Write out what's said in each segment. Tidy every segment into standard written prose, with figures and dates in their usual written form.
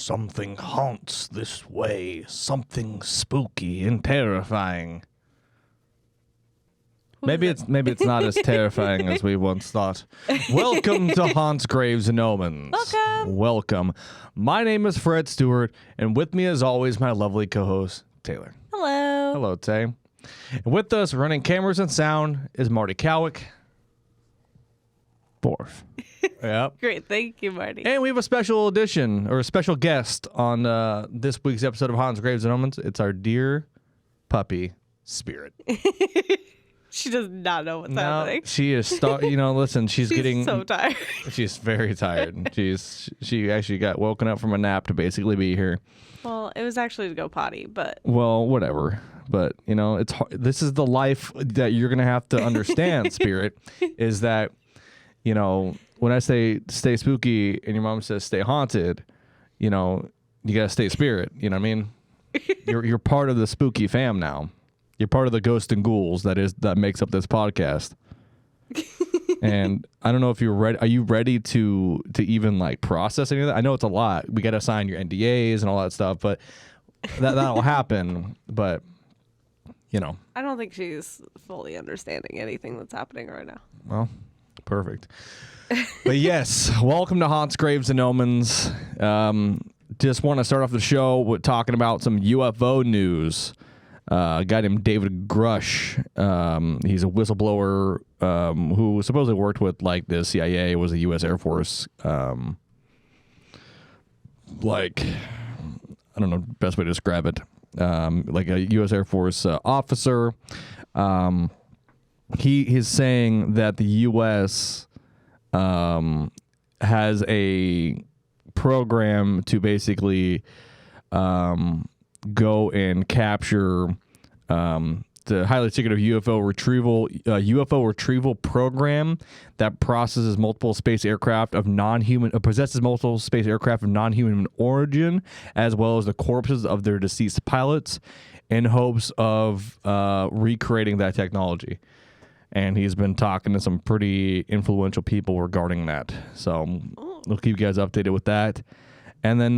Something haunts this way, something spooky and terrifying. Maybe it's not as terrifying as we once thought. Welcome to Haunts, Graves, and Omens. Welcome. My name is Fred Stewart, and with me as always, my lovely co-host, Taylor. Hello. Hello, Tay. And with us, running cameras and sound, is Marty Cowick. Borf. Yep. Great. Thank you, Marty. And we have a special edition, or a special guest on this week's episode of Haunts, Graves, and Omens. It's our dear puppy, Spirit. She does not know what's happening. She is, listen, she's getting so tired. She's very tired. She actually got woken up from a nap to basically be here. Well, it was actually to go potty, but. Well, whatever. But, it's hard. This is the life that you're going to have to understand, Spirit, is that, when I say stay spooky and your mom says stay haunted, you got to stay spirit. You know what I mean? You're part of the spooky fam now. You're part of the ghosts and ghouls that makes up this podcast. And I don't know if you're ready. Are you ready to even process any of that? I know it's a lot. We got to sign your NDAs and all that stuff, but that'll happen. But I don't think she's fully understanding anything that's happening right now. Well, perfect. But yes, welcome to Haunts, Graves, and Omens. Just want to start off the show with talking about some UFO news. A guy named David Grush. He's a whistleblower who supposedly worked with the CIA, was a U.S. Air Force. I don't know the best way to describe it. Like a U.S. Air Force officer. He is saying that the U.S. Has a program to basically go and capture the highly secretive UFO retrieval program that processes multiple space aircraft of possesses multiple space aircraft of non-human origin, as well as the corpses of their deceased pilots, in hopes of recreating that technology. And he's been talking to some pretty influential people regarding that. So we'll keep you guys updated with that. And then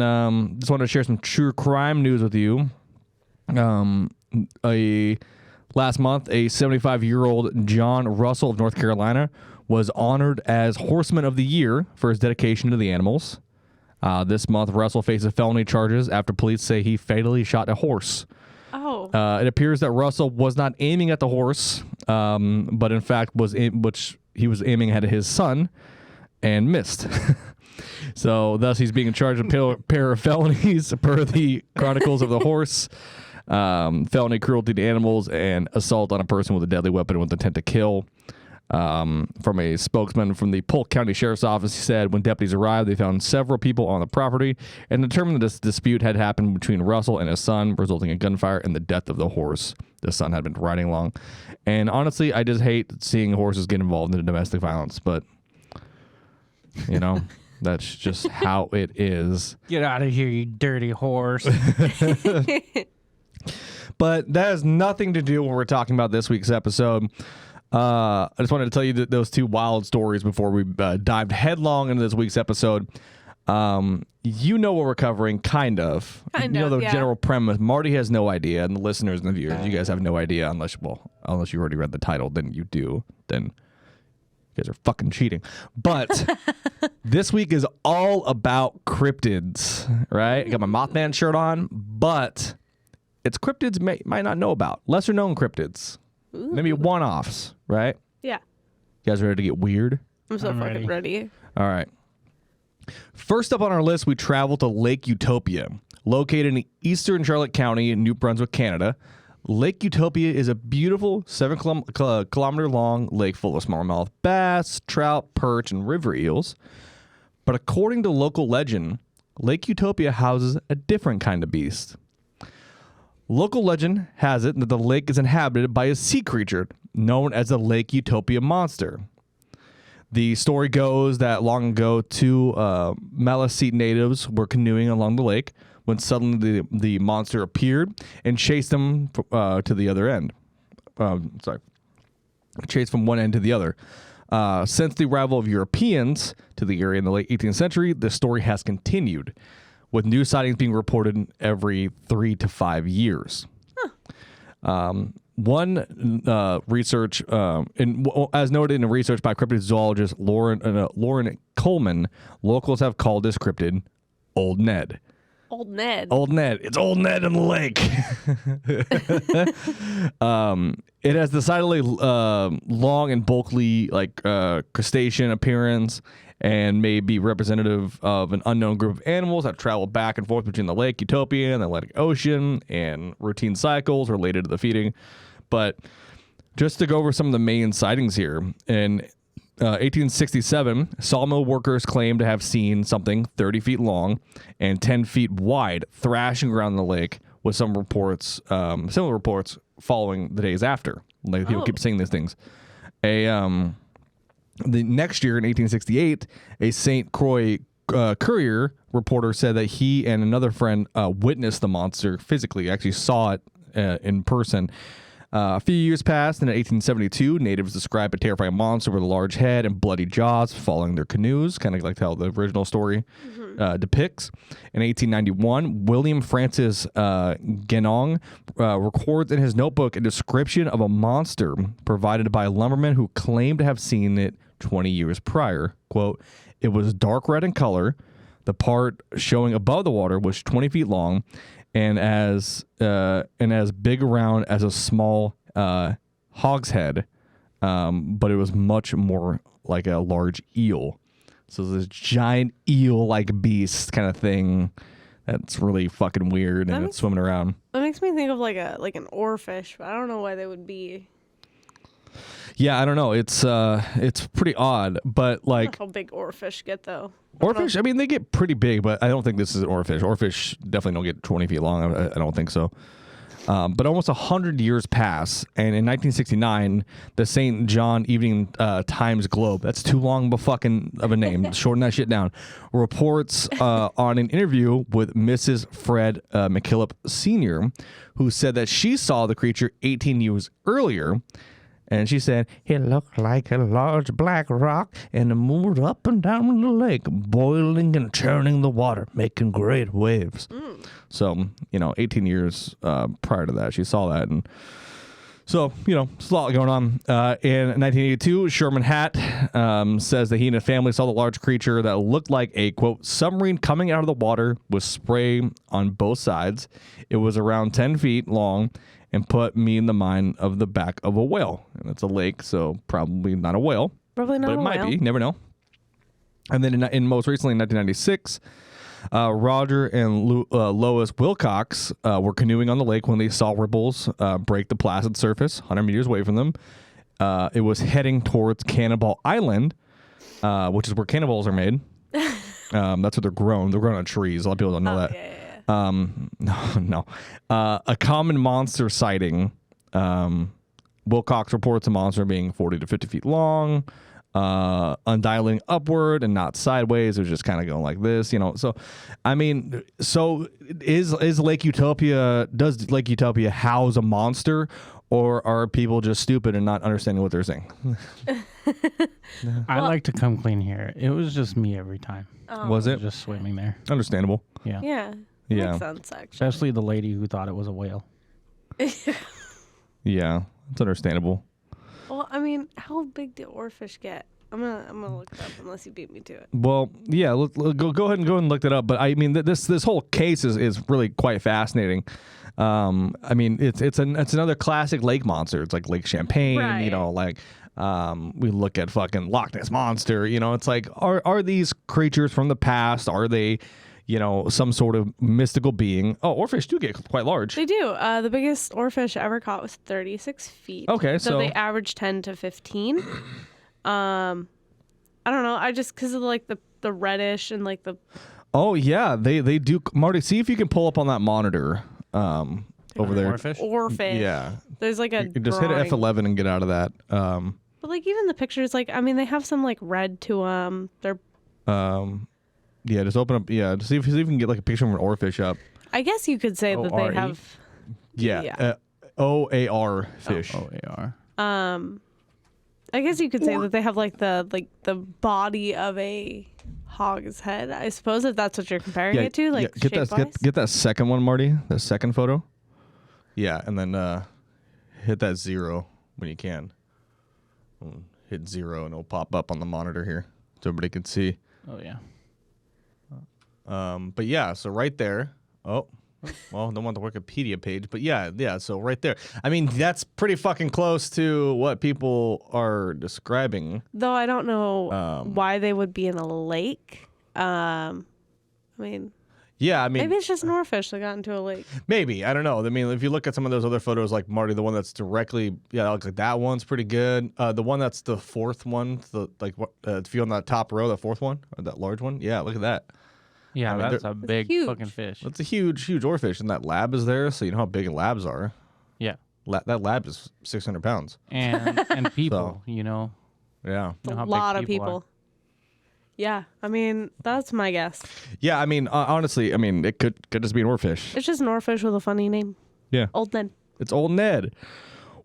just wanted to share some true crime news with you. Last month, a 75-year-old John Russell of North Carolina was honored as Horseman of the Year for his dedication to the animals. This month, Russell faces felony charges after police say he fatally shot a horse. Oh. It appears that Russell was not aiming at the horse, but in fact he was aiming at his son and missed. So thus he's being charged with pair of felonies per the Chronicles of the Horse, felony cruelty to animals, and assault on a person with a deadly weapon with intent to kill. From a spokesman from the Polk County Sheriff's Office, he said when deputies arrived, they found several people on the property and determined that this dispute had happened between Russell and his son, resulting in gunfire and the death of the horse. The son had been riding along. And honestly, I just hate seeing horses get involved in domestic violence, but that's just how it is. Get out of here, you dirty horse. But that has nothing to do with what we're talking about this week's episode. I just wanted to tell you those two wild stories before we dived headlong into this week's episode. You know what we're covering, kind of. The general premise. Marty has no idea, and the listeners and the viewers, you guys have no idea unless you already read the title. Then you do. Then you guys are fucking cheating. But this week is all about cryptids, right? I got my Mothman shirt on, but it's cryptids might not know about. Lesser known cryptids. Ooh. Maybe one-offs, right? Yeah. You guys ready to get weird? I'm fucking ready. All right. First up on our list, we travel to Lake Utopia, located in eastern Charlotte County in New Brunswick, Canada. Lake Utopia is a beautiful 7-kilometer-long lake full of smallmouth bass, trout, perch, and river eels. But according to local legend, Lake Utopia houses a different kind of beast. Local legend has it that the lake is inhabited by a sea creature known as the Lake Utopia monster. The story goes that long ago, two Maliseet natives were canoeing along the lake when suddenly the monster appeared and chased them to the other end. Chased from one end to the other. Since the arrival of Europeans to the area in the late 18th century, the story has continued. with new sightings being reported every 3 to 5 years. One research, as noted in a research by cryptozoologist Lauren Coleman, locals have called this cryptid Old Ned. Old Ned. Old Ned. It's Old Ned in the lake. It has decidedly long and bulky, crustacean appearance, and may be representative of an unknown group of animals that travel back and forth between the Lake Utopia and the Atlantic Ocean, and routine cycles related to the feeding. But just to go over some of the main sightings here, in 1867, sawmill workers claimed to have seen something 30 feet long and 10 feet wide thrashing around the lake, with some reports, similar reports following the days after. Like, people keep seeing these things. The next year, in 1868, a St. Croix Courier reporter said that he and another friend witnessed the monster physically, actually saw it in person. A few years passed, and in 1872, natives described a terrifying monster with a large head and bloody jaws following their canoes, kind of like how the original story depicts. In 1891, William Francis Genong records in his notebook a description of a monster provided by a lumberman who claimed to have seen it 20 years prior. Quote, "It was dark red in color. The part showing above the water was 20 feet long and as big around as a small hogshead, but it was much more like a large eel." So this giant eel-like beast kind of thing that's really fucking weird, and it's swimming around. That makes me think of like an oarfish, but I don't know why they would be. Yeah, I don't know. It's pretty odd, but like, How big oarfish get though? Oarfish, I mean, they get pretty big, but I don't think this is an oarfish. Oarfish definitely don't get 20 feet long. I don't think so. But almost 100 years pass, and in 1969, the St. John Evening Times Globe, that's too long of a name, shorten that shit down, reports on an interview with Mrs. Fred McKillop Sr., who said that she saw the creature 18 years earlier. And she said, "It looked like a large black rock and it moved up and down the lake, boiling and churning the water, making great waves." So, 18 years prior to that, she saw that. And so, there's a lot going on. In 1982, Sherman Hatt says that he and his family saw the large creature that looked like a, quote, submarine coming out of the water with spray on both sides. It was around 10 feet long and put me in the mind of the back of a whale. And it's a lake, so probably not a whale. Probably not but a it might whale. be. Never know. And then in most recently, in 1996, Roger and Lois Wilcox were canoeing on the lake when they saw ripples break the placid surface 100 meters away from them. It was heading towards Cannonball Island, which is where cannonballs are made. That's what they're grown. They're grown on trees. A lot of people don't know that. Yeah. No. A common monster sighting. Wilcox reports a monster being 40 to 50 feet long, undialing upward and not sideways. It was just kind of going like this, So, I mean, is Lake Utopia? Does Lake Utopia house a monster, or are people just stupid and not understanding what they're saying? I like to come clean here. It was just me every time. Was it Just swimming there. understandable? Yeah. Yeah. Yeah. Makes sense, actually. Especially the lady who thought it was a whale. Yeah, it's understandable. Well, I mean, how big do oarfish get? I'm gonna look it up unless you beat me to it. Well, yeah, go ahead and look that up. But I mean, this whole case is really quite fascinating. I mean, it's another classic lake monster. It's like Lake Champlain, Right. We look at fucking Loch Ness Monster. It's like, are these creatures from the past? Are they, some sort of mystical being? Oh, oarfish do get quite large. They do. The biggest oarfish ever caught was 36 feet. Okay, so they average 10 to 15. I don't know. I just because of the reddish and like the. Oh yeah, they do. Marty, see if you can pull up on that monitor over there. Oarfish. Yeah, There's like a. you just hit drawing. F11 and get out of that. But like even the pictures, they have some like red to them. They're. Yeah, just open up. Yeah, just see if you can get like a picture of an oarfish up. I guess you could say that they O-R-E? have. Yeah. OAR fish. OAR. I guess you could say that they have like the body of a hog's head, I suppose, if that's what you're comparing it to, like get that shape-wise. get that second one, Marty. The second photo. Yeah, and then hit that 0 when you can. Hit 0 and it'll pop up on the monitor here so everybody can see. Oh yeah. But yeah, so right there. Oh, well, don't want the Wikipedia page, but yeah. So right there. I mean, that's pretty fucking close to what people are describing. Though I don't know why they would be in a lake. I mean, yeah, I mean, maybe it's just an oarfish that got into a lake. maybe, I don't know. I mean, if you look at some of those other photos, like Marty, the one that's directly, looks like that one's pretty good. The one that's the fourth one, if you're on that top row, the fourth one, or that large one, yeah, look at that. Yeah, I mean, that's a big huge. fucking fish. That's a huge oarfish, and that lab is there, so you know how big labs are. Yeah. That lab is 600 pounds. And people, So. you know. Yeah. You know how A big lot of are. people. Yeah, I mean, that's my guess. Yeah, I mean, honestly, I mean, it could just be an oarfish. It's just an oarfish with a funny name. Yeah. Old Ned. It's Old Ned.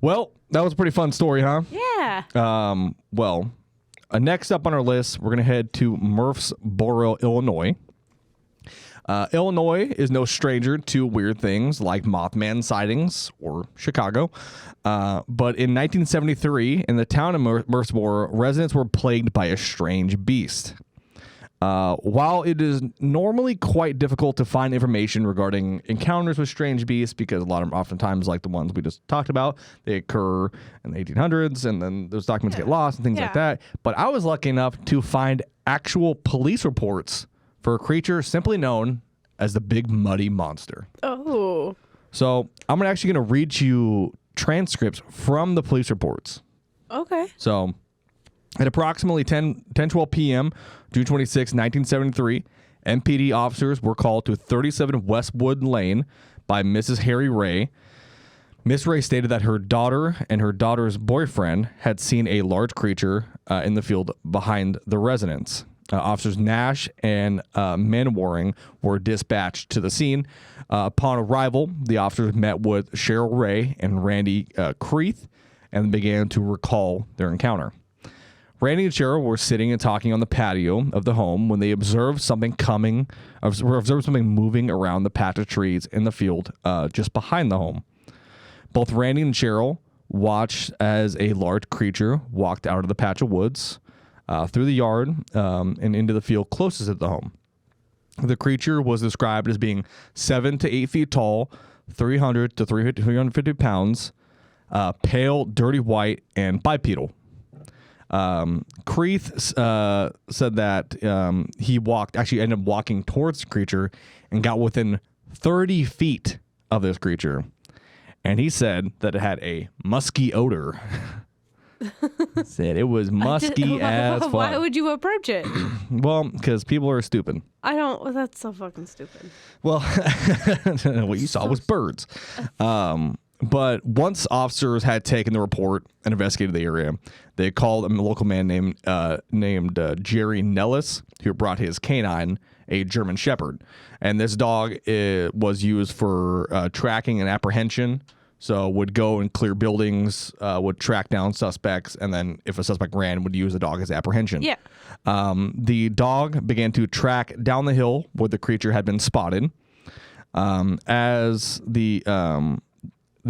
Well, that was a pretty fun story, huh? Yeah. Well, next up on our list, we're going to head to Murfreesboro, Illinois. Illinois is no stranger to weird things like Mothman sightings or Chicago. But in 1973, in the town of Murfreesboro, residents were plagued by a strange beast. While it is normally quite difficult to find information regarding encounters with strange beasts, because a lot of them oftentimes, like the ones we just talked about, they occur in the 1800s, and then those documents get lost and things like that. But I was lucky enough to find actual police reports for a creature simply known as the Big Muddy Monster. Oh. So I'm actually going to read you transcripts from the police reports. Okay. So at approximately 10:12 p.m., June 26, 1973, MPD officers were called to 37 Westwood Lane by Mrs. Harry Ray. Miss Ray stated that her daughter and her daughter's boyfriend had seen a large creature in the field behind the residence. Officers Nash and Manwaring were dispatched to the scene. Upon arrival, the officers met with Cheryl Ray and Randy Creeth and began to recall their encounter. Randy and Cheryl were sitting and talking on the patio of the home when they observed something moving around the patch of trees in the field just behind the home. Both Randy and Cheryl watched as a large creature walked out of the patch of woods, through the yard, and into the field closest to the home. The creature was described as being 7 to 8 feet tall, 300 to 350 pounds, pale, dirty white, and bipedal. Creeth said that he ended up walking towards the creature and got within 30 feet of this creature. And he said that it had a musky odor. Said it was musky as fuck. Why would you approach it? Well, because people are stupid. That's so fucking stupid. Well, what you saw was birds. But once officers had taken the report and investigated the area, they called a local man named Jerry Nellis, who brought his canine, a German Shepherd. And this dog was used for tracking and apprehension. So would go and clear buildings, would track down suspects, and then if a suspect ran, would use the dog as apprehension. Yeah. The dog began to track down the hill where the creature had been spotted. As they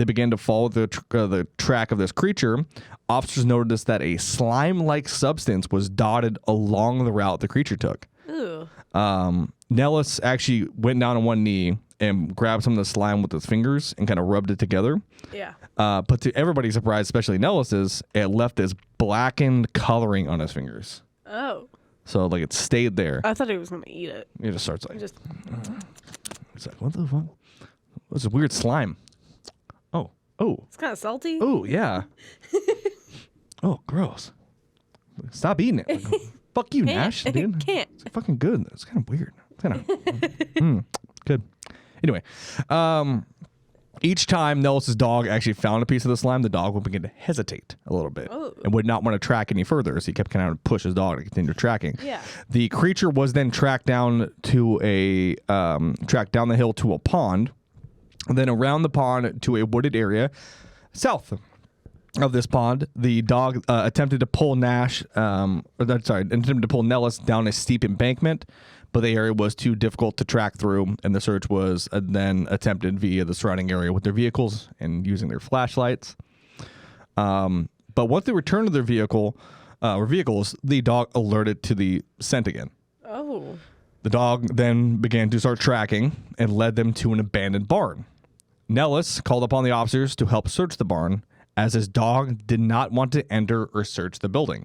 began to follow the track of this creature, officers noticed that a slime-like substance was dotted along the route the creature took. Ooh. Nellis actually went down on one knee and grabbed some of the slime with his fingers and kind of rubbed it together. Yeah. But to everybody's surprise, especially Nellis's, it left this blackened coloring on his fingers. Oh. So like it stayed there. I thought he was gonna eat it. It just starts like, Just. it's like, what the fuck? What's this weird slime? Oh, It's kind of salty. oh, yeah. Oh, gross. Stop eating it. Like, fuck you, Nash. Dude. Can't. It's fucking good. It's kind of weird. It's kind of good. Anyway, each time Nellis's dog actually found a piece of the slime, the dog would begin to hesitate a little bit and would not want to track any further. So he kept kind of push his dog to continue tracking. Yeah. The creature was then tracked down to tracked down the hill to a pond, and then around the pond to a wooded area south. of this pond, the dog attempted to pull Nellis down a steep embankment, but the area was too difficult to track through, and the search was then attempted via the surrounding area with their vehicles and using their flashlights. But once they returned to their vehicles, the dog alerted to the scent again. Oh. The dog then began to start tracking and led them to an abandoned barn. Nellis called upon the officers to help search the barn, as his dog did not want to enter or search the building.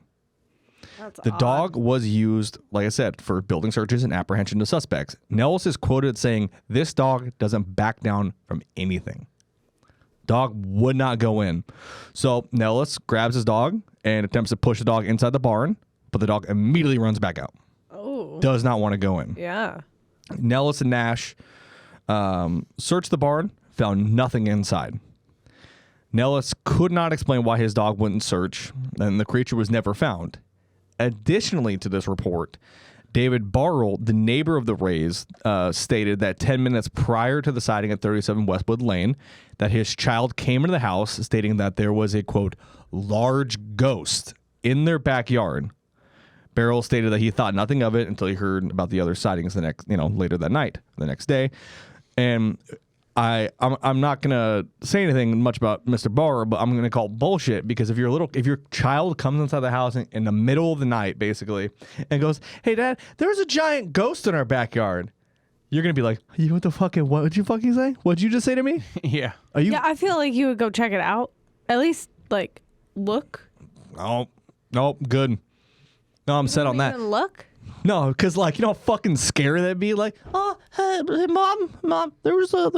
That's The odd. dog was used, like I said, for building searches and apprehension of suspects. Nellis is quoted saying, "This dog doesn't back down from anything." Dog would not go in. So Nellis grabs his dog and attempts to push the dog inside the barn, but the dog immediately runs back out. Oh. Does not want to go in. Yeah. Nellis and Nash searched the barn, found nothing inside. Nellis could not explain why his dog wouldn't search, and the creature was never found. Additionally to this report, David Barrell, the neighbor of the Rays, stated that 10 minutes prior to the sighting at 37 Westwood Lane, that his child came into the house stating that there was a, quote, large ghost in their backyard. Barrell stated that he thought nothing of it until he heard about the other sightings later that night, the next day. And I'm not gonna say anything much about Mr. Barr, but I'm gonna call bullshit, because if your child comes inside the house in the middle of the night, basically, and goes, "Hey, Dad, there's a giant ghost in our backyard," you're gonna be like, what did you fucking say? What'd you just say to me? Yeah. Are you? Yeah, I feel like you would go check it out. At least, like, look. Oh, nope, good. No, I'm set on that. Even look? No, because you know how fucking scary that'd be. Like, oh, hey, mom, there was a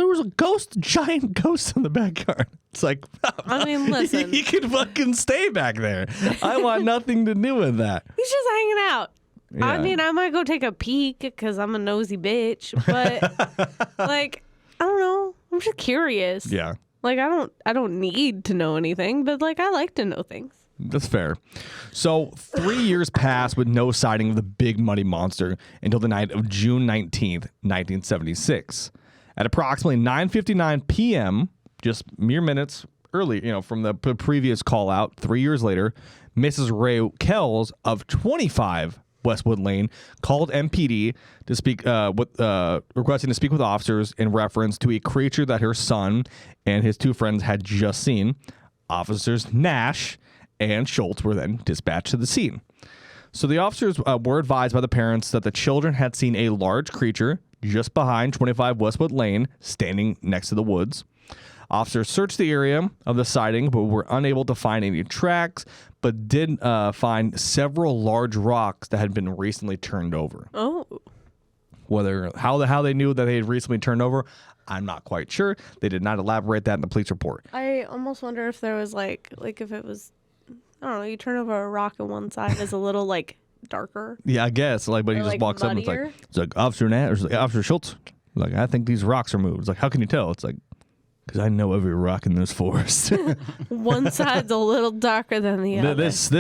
giant ghost in the backyard. It's like, I mean, listen. he could fucking stay back there. I want nothing to do with that. He's just hanging out. Yeah. I mean, I might go take a peek because I'm a nosy bitch, but I don't know. I'm just curious. Yeah, I don't need to know anything, but I like to know things. that's fair. So 3 years passed with no sighting of the big muddy monster until the night of June 19th, 1976. At approximately 9:59 p.m., just mere minutes early, from the previous call out 3 years later, Mrs. Ray Kells of 25 Westwood Lane called MPD to speak requesting to speak with officers in reference to a creature that her son and his two friends had just seen. Officers Nash and Schultz were then dispatched to the scene. So the officers were advised by the parents that the children had seen a large creature just behind 25 Westwood Lane, standing next to the woods. Officers searched the area of the sighting, but were unable to find any tracks, but did find several large rocks that had been recently turned over. Oh. How they knew that they had recently turned over, I'm not quite sure. They did not elaborate that in the police report. I almost wonder if there was if it was, I don't know, you turn over a rock and one side is a little darker. Yeah, I guess. But he just walks up and it's like Officer Nash, Officer Schultz. I think these rocks are moved. It's like, how can you tell? It's like, because I know every rock in this forest. One side's a little darker than the other. This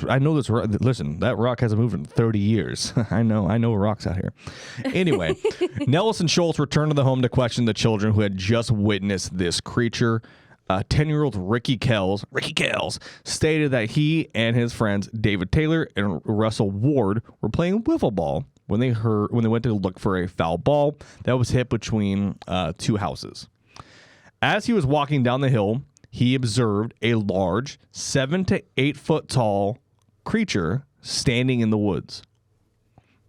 I know this. Listen, that rock hasn't moved in 30 years. I know rocks out here. Anyway, Nellis and Schultz returned to the home to question the children who had just witnessed this creature. 10-year-old Ricky Kells stated that he and his friends David Taylor and Russell Ward were playing wiffle ball when they went to look for a foul ball that was hit between two houses. As he was walking down the hill, he observed a large 7 to 8 foot tall creature standing in the woods.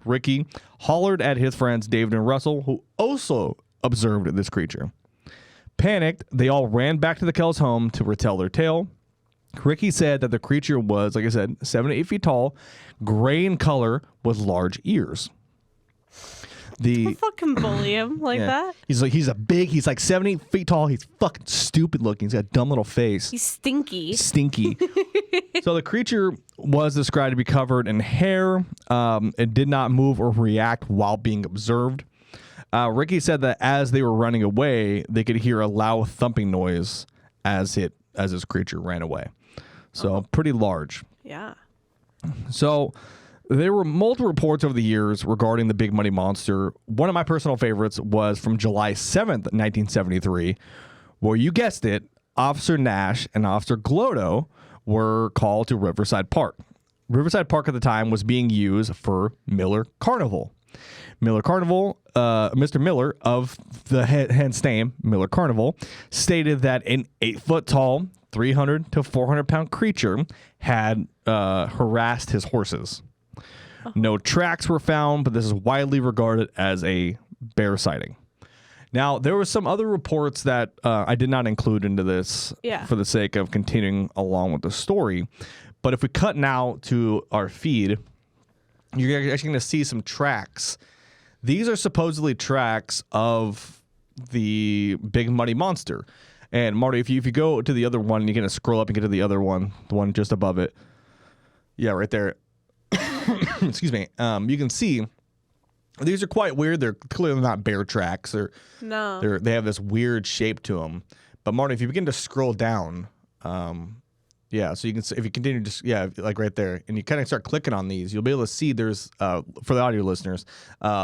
Ricky hollered at his friends David and Russell, who also observed this creature. Panicked, they all ran back to the Kells home to retell their tale. Ricky said that the creature was, like I said, 7 to 8 feet tall, gray in color, with large ears. Don't fucking bully him that. He's 7 to 8 feet tall. He's fucking stupid looking. He's got a dumb little face. He's stinky. So the creature was described to be covered in hair. It did not move or react while being observed. Ricky said that as they were running away, they could hear a loud thumping noise as this creature ran away. So pretty large. Yeah. So there were multiple reports over the years regarding the Big Muddy Monster. One of my personal favorites was from July 7th, 1973, where you guessed it, Officer Nash and Officer Glotto were called to Riverside Park. Riverside Park at the time was being used for Miller Carnival. Miller Carnival, Mr. Miller of the hence name, Miller Carnival, stated that an 8-foot-tall, 300 to 400-pound creature had harassed his horses. No tracks were found, but this is widely regarded as a bear sighting. Now, there were some other reports that I did not include into this for the sake of continuing along with the story. But if we cut now to our feed, you're actually going to see some tracks. These are supposedly tracks of the Big Muddy Monster. And Marty, if you go to the other one, you're going to scroll up and get to the other one, the one just above it. Yeah, right there. Excuse me. You can see these are quite weird. They're clearly not bear tracks. They have this weird shape to them. But Marty, if you begin to scroll down, so you can see, if you continue to, like right there, and you kind of start clicking on these, you'll be able to see there's, for the audio listeners,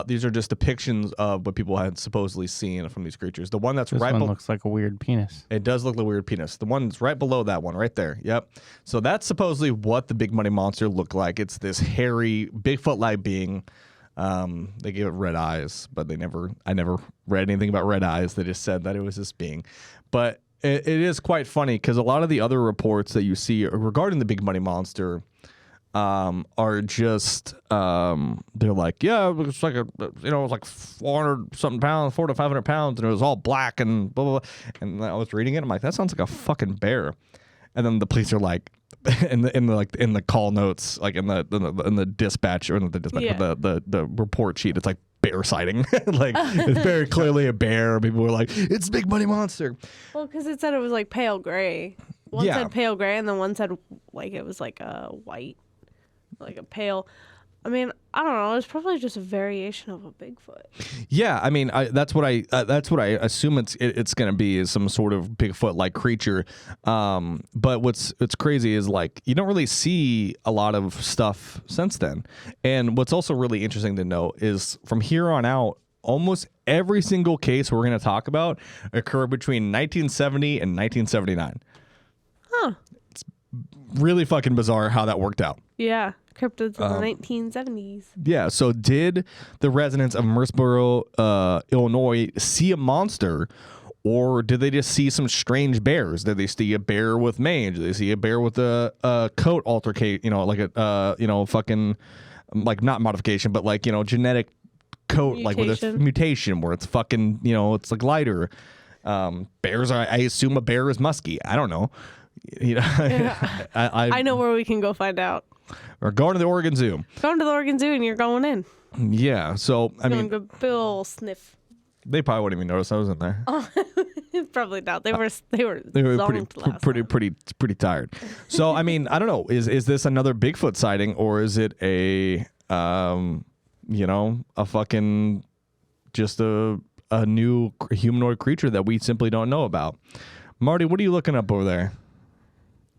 these are just depictions of what people had supposedly seen from these creatures. The one that's this one looks like a weird penis. It does look like a weird penis. The one that's right below that one, right there. Yep. So that's supposedly what the Big Muddy Monster looked like. It's this hairy, Bigfoot-like being. They gave it red eyes, but I never read anything about red eyes. They just said that it was this being. But it is quite funny because a lot of the other reports that you see regarding the Big Muddy Monster are just they're like, yeah, it was like it was like 400 something pounds, 400 to 500 pounds, and it was all black and blah blah blah. And I was reading it, I'm like, that sounds like a fucking bear. And then the police are like, in the call notes, like in the dispatch or the dispatch, the report sheet, it's like bear sighting. Like it's very clearly a bear. People were like, it's Big Muddy Monster. Well, because it said it was like pale gray. One said pale gray, and then one said like it was like a white, like a pale. I mean, I don't know. It's probably just a variation of a Bigfoot. Yeah, I mean, that's what I assume it's going to be, is some sort of Bigfoot-like creature. But what's crazy is like you don't really see a lot of stuff since then. And what's also really interesting to note is from here on out, almost every single case we're going to talk about occurred between 1970 and 1979. Huh? It's really fucking bizarre how that worked out. Yeah. Cryptids in the 1970s. Yeah, so did the residents of Murfreesboro, Illinois see a monster, or did they just see some strange bears? Did they see a bear with mange? Did they see a bear with a coat altercate, like a, fucking, like not modification, but like, genetic coat, like with a mutation where it's fucking, it's like lighter. Bears are, I assume a bear is musky. I don't know. Yeah. I know where we can go find out. Or going to the Oregon Zoo. Going to the Oregon Zoo and you're going in. Yeah, so I mean, a Bill sniff. They probably wouldn't even notice I was in there. Probably not. They were pretty tired. So I mean, I don't know. Is this another Bigfoot sighting, or is it a fucking just a new humanoid creature that we simply don't know about? Marty, what are you looking up over there?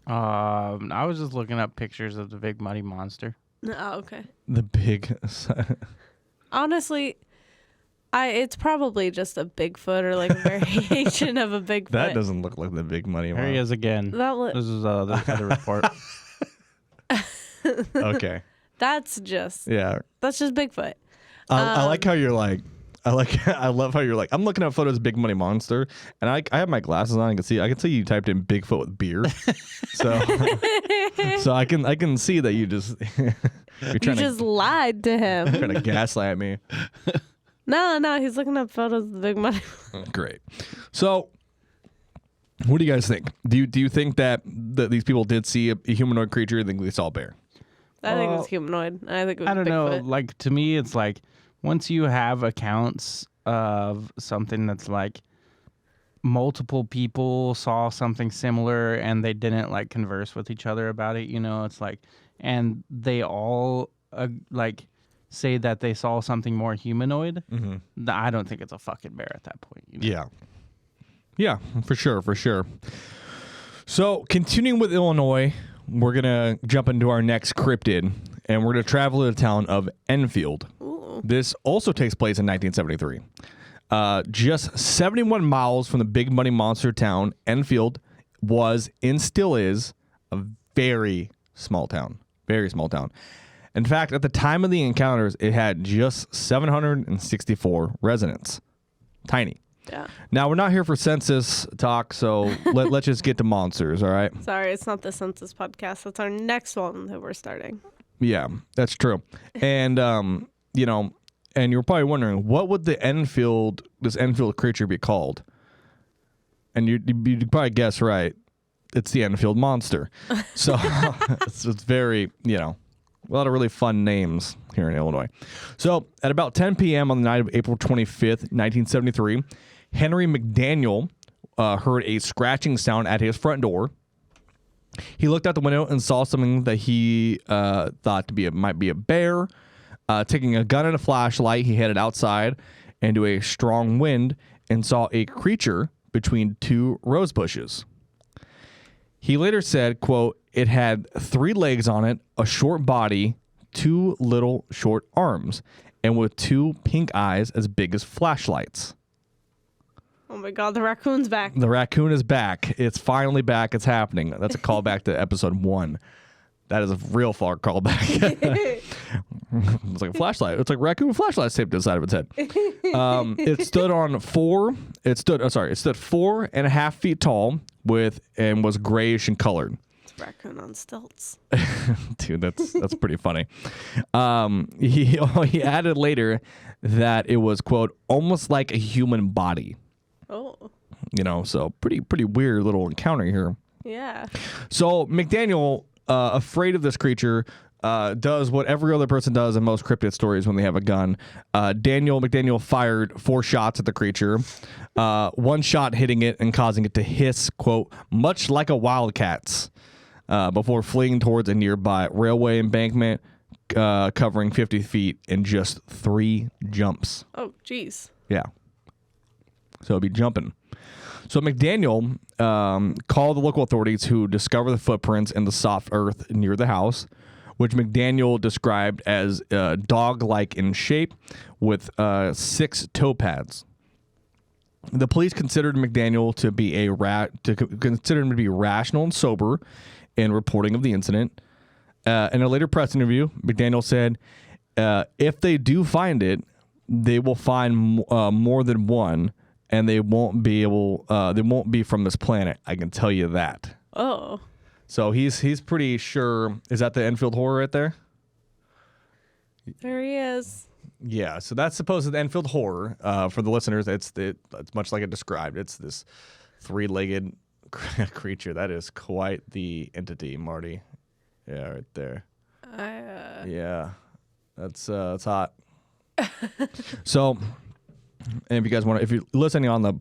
I was just looking up pictures of the Big Muddy Monster. Oh, okay. The big. Honestly, it's probably just a Bigfoot or like a variation of a Bigfoot. That doesn't look like the Big Muddy Monster. There he is again. This is the other report. Okay. That's just Bigfoot. I like how you're like. I love how you're like, I'm looking at photos of Big Muddy Monster, and I have my glasses on. I can see you typed in Bigfoot with beard, so I can see that you just you just lied to him. Trying to gaslight me. No, he's looking up photos of the Big Muddy. Great. So, what do you guys think? Do you think that these people did see a humanoid creature? Or think they saw a bear? I think it was humanoid. I think it was I don't Bigfoot. know. Like to me, it's like. Once you have accounts of something that's like multiple people saw something similar and they didn't like converse with each other about it, it's like, and they all like say that they saw something more humanoid, I don't think it's a fucking bear at that point. Yeah, for sure. So continuing with Illinois, we're going to jump into our next cryptid, and we're going to travel to the town of Enfield. This also takes place in 1973. Just 71 miles from the Big Muddy Monster town, Enfield was and still is a very small town. Very small town. In fact, at the time of the encounters, it had just 764 residents. Tiny. Yeah. Now, we're not here for census talk, so let's just get to monsters, all right? Sorry, it's not the census podcast. That's our next one that we're starting. Yeah, that's true. And, you know, and you're probably wondering, what would this Enfield creature be called? And you'd probably guess right. It's the Enfield monster. So it's very, you know, a lot of really fun names here in Illinois. So at about 10 p.m. on the night of April 25th, 1973, Henry McDaniel heard a scratching sound at his front door. He looked out the window and saw something that he thought might be a bear. Taking a gun and a flashlight, he headed outside into a strong wind and saw a creature between two rose bushes. He later said, quote, "It had 3 legs on it, a short body, 2 little short arms, and with 2 pink eyes as big as flashlights." Oh my God, the raccoon's back. The raccoon is back. It's finally back. It's happening. That's a callback to episode 1. That is a real far callback. It's like a flashlight. It's like raccoon with flashlight taped to the side of its head. It stood 4.5 feet tall and was grayish in colored. It's a raccoon on stilts. Dude, that's pretty funny. He added later that it was, quote, almost like a human body. Oh. You know, so pretty weird little encounter here. Yeah. So McDaniel, afraid of this creature, does what every other person does in most cryptid stories when they have a gun. McDaniel fired 4 shots at the creature, 1 shot hitting it and causing it to hiss, quote, much like a wildcat's, before fleeing towards a nearby railway embankment, covering 50 feet in just 3 jumps. Oh, jeez. Yeah. So it'd be jumping. So McDaniel called the local authorities, who discovered the footprints in the soft earth near the house, which McDaniel described as dog-like in shape with 6 toe pads. The police considered McDaniel to be consider him to be rational and sober in reporting of the incident. In a later press interview, McDaniel said, "If they do find it, they will find more than one, and they won't be from this planet. I can tell you that." Oh. So he's pretty sure. Is that the Enfield Horror right there? There he is. Yeah. So that's supposed to the Enfield Horror. For the listeners, it's much like it described. It's this 3-legged creature. That is quite the entity, Marty. Yeah, right there. Yeah, that's hot. So. And if you guys want to, if you're listening on the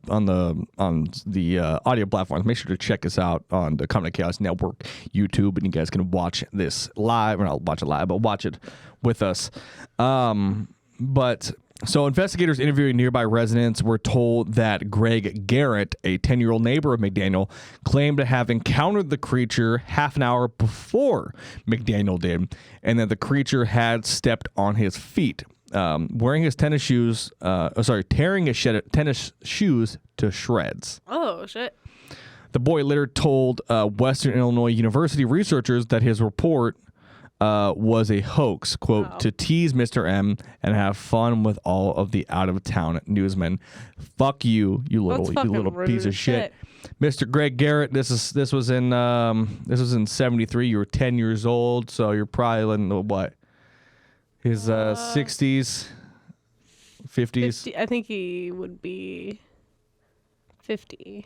audio platforms, make sure to check us out on the Comedy Chaos Network YouTube, and you guys can watch this live, or not watch it live, but watch it with us. But so investigators interviewing nearby residents were told that Greg Garrett, a 10-year-old neighbor of McDaniel, claimed to have encountered the creature half an hour before McDaniel did, and that the creature had stepped on his feet. Wearing his tennis shoes, tearing his tennis shoes to shreds. Oh, shit. The boy later told Western Illinois University researchers that his report was a hoax, quote, wow, to tease Mr. M and have fun with all of the out-of-town newsmen. Fuck you, you little piece of shit. Mr. Greg Garrett, this was in 73. You were 10 years old, so you're probably in the what? His 60s, 50s. 50, I think he would be 50.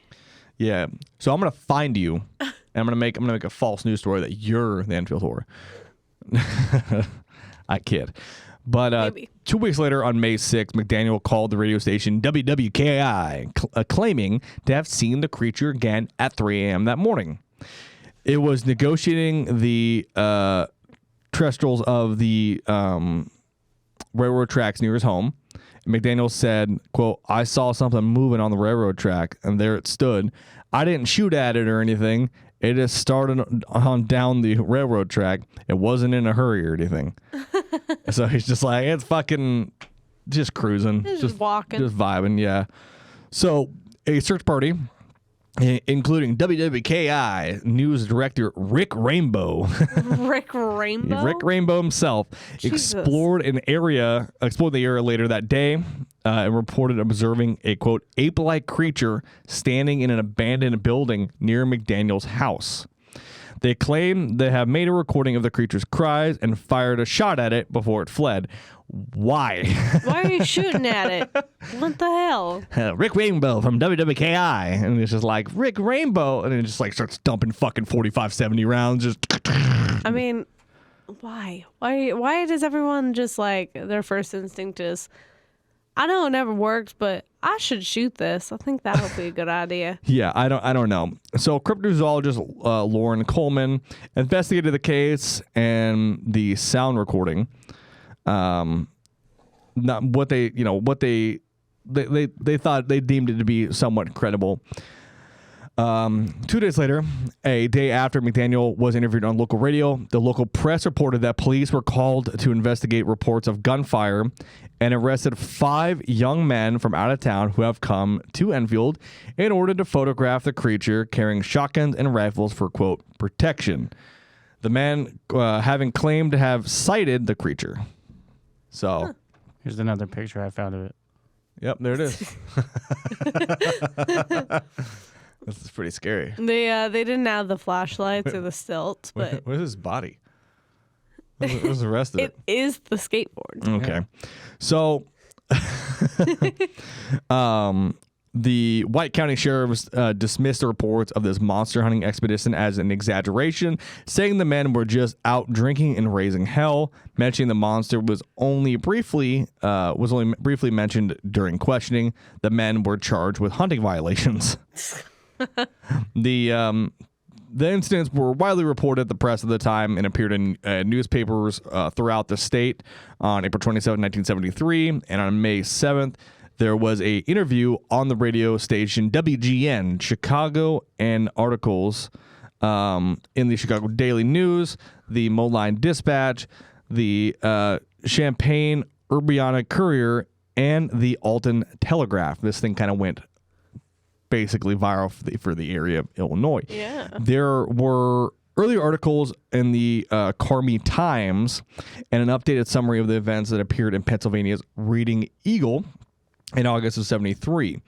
Yeah. So I'm gonna find you, and I'm gonna make a false news story that you're the Enfield Horror. I kid. But 2 weeks later, on May 6th, McDaniel called the radio station WWKI, claiming to have seen the creature again at 3 a.m. that morning. It was negotiating the terrestrials of the railroad tracks near his home. McDaniel said, quote, "I saw something moving on the railroad track, and there it stood. I didn't shoot at it or anything. It just started on down the railroad track. It wasn't in a hurry or anything." So he's just like, it's fucking just cruising. Just walking. Just vibing, yeah. So a search party including WWKI news director Rick Rainbow. Rick Rainbow? Rick Rainbow himself Jesus. explored the area later that day and reported observing a, quote, ape-like creature standing in an abandoned building near McDaniel's house. They claim they have made a recording of the creature's cries and fired a shot at it before it fled. Why? Why are you shooting at it? What the hell? Rick Rainbow from WWKI. And it's just like, Rick Rainbow. And it just like starts dumping fucking 45-70 rounds. Just. I mean, why? Why does everyone just like, their first instinct is, I know it never works, but I should shoot this. I think that would be a good idea. Yeah, I don't know. So cryptozoologist Lauren Coleman investigated the case and the sound recording. Not what they thought, they deemed it to be somewhat credible. 2 days later, a day after McDaniel was interviewed on local radio, the local press reported that police were called to investigate reports of gunfire and arrested 5 young men from out of town who have come to Enfield in order to photograph the creature carrying shotguns and rifles for, quote, protection. The men having claimed to have sighted the creature. So, Here's another picture I found of it. Yep, there it is. This is pretty scary. They didn't have the flashlights or the stilts, but Where's his body? Where's the rest of it? it is the skateboard. Okay. So, the White County sheriffs dismissed the reports of this monster hunting expedition as an exaggeration, saying the men were just out drinking and raising hell, mentioning the monster was only briefly mentioned during questioning. The men were charged with hunting violations. The incidents were widely reported at the press at the time and appeared in newspapers throughout the state on April 27, 1973, and on May 7th, there was a interview on the radio station WGN Chicago and articles in the Chicago Daily News, the Moline Dispatch, the Champaign Urbana Courier, and the Alton Telegraph. This thing kind of went basically viral for the area of Illinois. Yeah. There were earlier articles in the Carmi Times and an updated summary of the events that appeared in Pennsylvania's Reading Eagle in August of 73.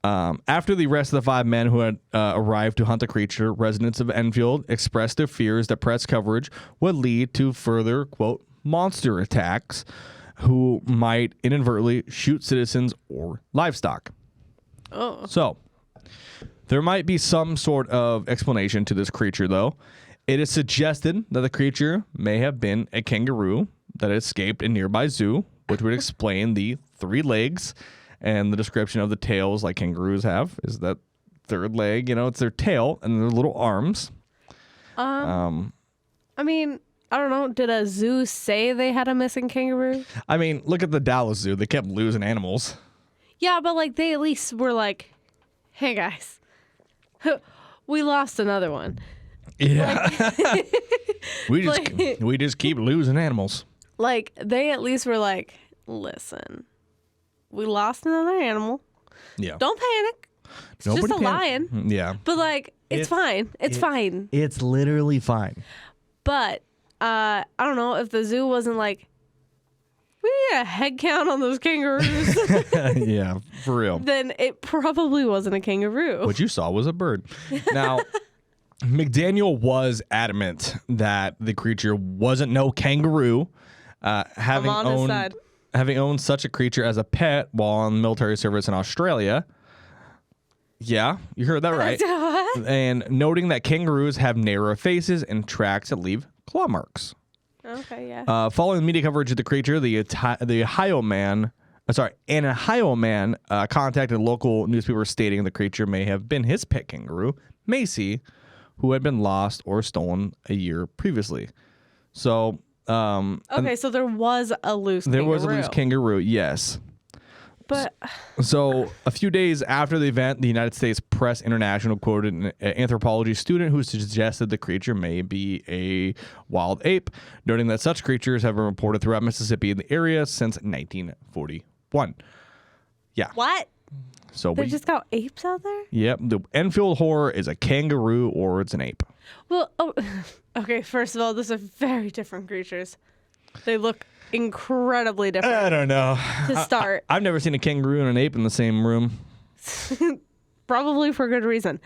After the arrest of the 5 men who had arrived to hunt the creature, residents of Enfield expressed their fears that press coverage would lead to further, quote, monster attacks who might inadvertently shoot citizens or livestock. Oh. So, there might be some sort of explanation to this creature, though. It is suggested that the creature may have been a kangaroo that escaped a nearby zoo, which would explain the 3 legs and the description of the tails like kangaroos have. Is that third leg, it's their tail and their little arms. I mean, I don't know. Did a zoo say they had a missing kangaroo? I mean, look at the Dallas Zoo. They kept losing animals. Yeah, but like they at least were like, hey guys, we lost another one. Yeah. Like, we just keep losing animals. Like they at least were like, listen, we lost another animal. Yeah. Don't panic. It's just a lion. Yeah. But like, it's fine. It's fine. It's literally fine. But I don't know if the zoo wasn't like, we need a head count on those kangaroos. Yeah, for real. Then it probably wasn't a kangaroo. What you saw was a bird. Now, McDaniel was adamant that the creature wasn't no kangaroo, having I'm on his side. having owned such a creature as a pet while on military service in Australia. Yeah, you heard that right. And noting that kangaroos have narrow faces and tracks that leave claw marks. Okay, yeah. Following media coverage of the creature, the Ohio man contacted local newspapers stating the creature may have been his pet kangaroo, Macy, who had been lost or stolen a year previously. So, okay, so there was a loose there kangaroo. was a loose kangaroo, yes. But So, a few days after the event, the United States Press International quoted an anthropology student who suggested the creature may be a wild ape, noting that such creatures have been reported throughout Mississippi in the area since 1941. Yeah. what? So They just got apes out there? Yep. The Enfield Horror is a kangaroo or it's an ape. Well, okay, first of all, those are very different creatures. They look incredibly different. I don't know. To start. I've never seen a kangaroo and an ape in the same room. Probably for good reason.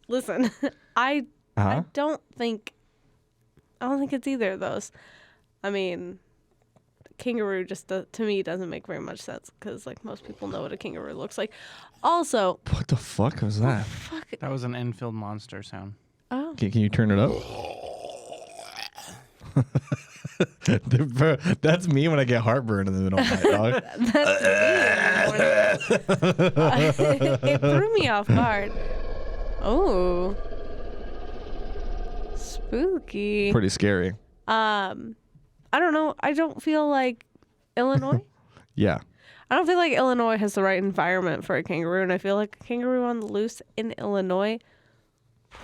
Listen, I don't think it's either of those. I mean, kangaroo just to me doesn't make very much sense because like most people know what a kangaroo looks like. Also, what the fuck was that? That was an Enfield monster sound. Oh, Can you turn it up? That's me when I get heartburn in the middle of the night, dog. it threw me off guard. Oh, spooky. Pretty scary. I don't know. I don't feel like Illinois. Yeah. I don't feel like Illinois has the right environment for a kangaroo, and I feel like a kangaroo on the loose in Illinois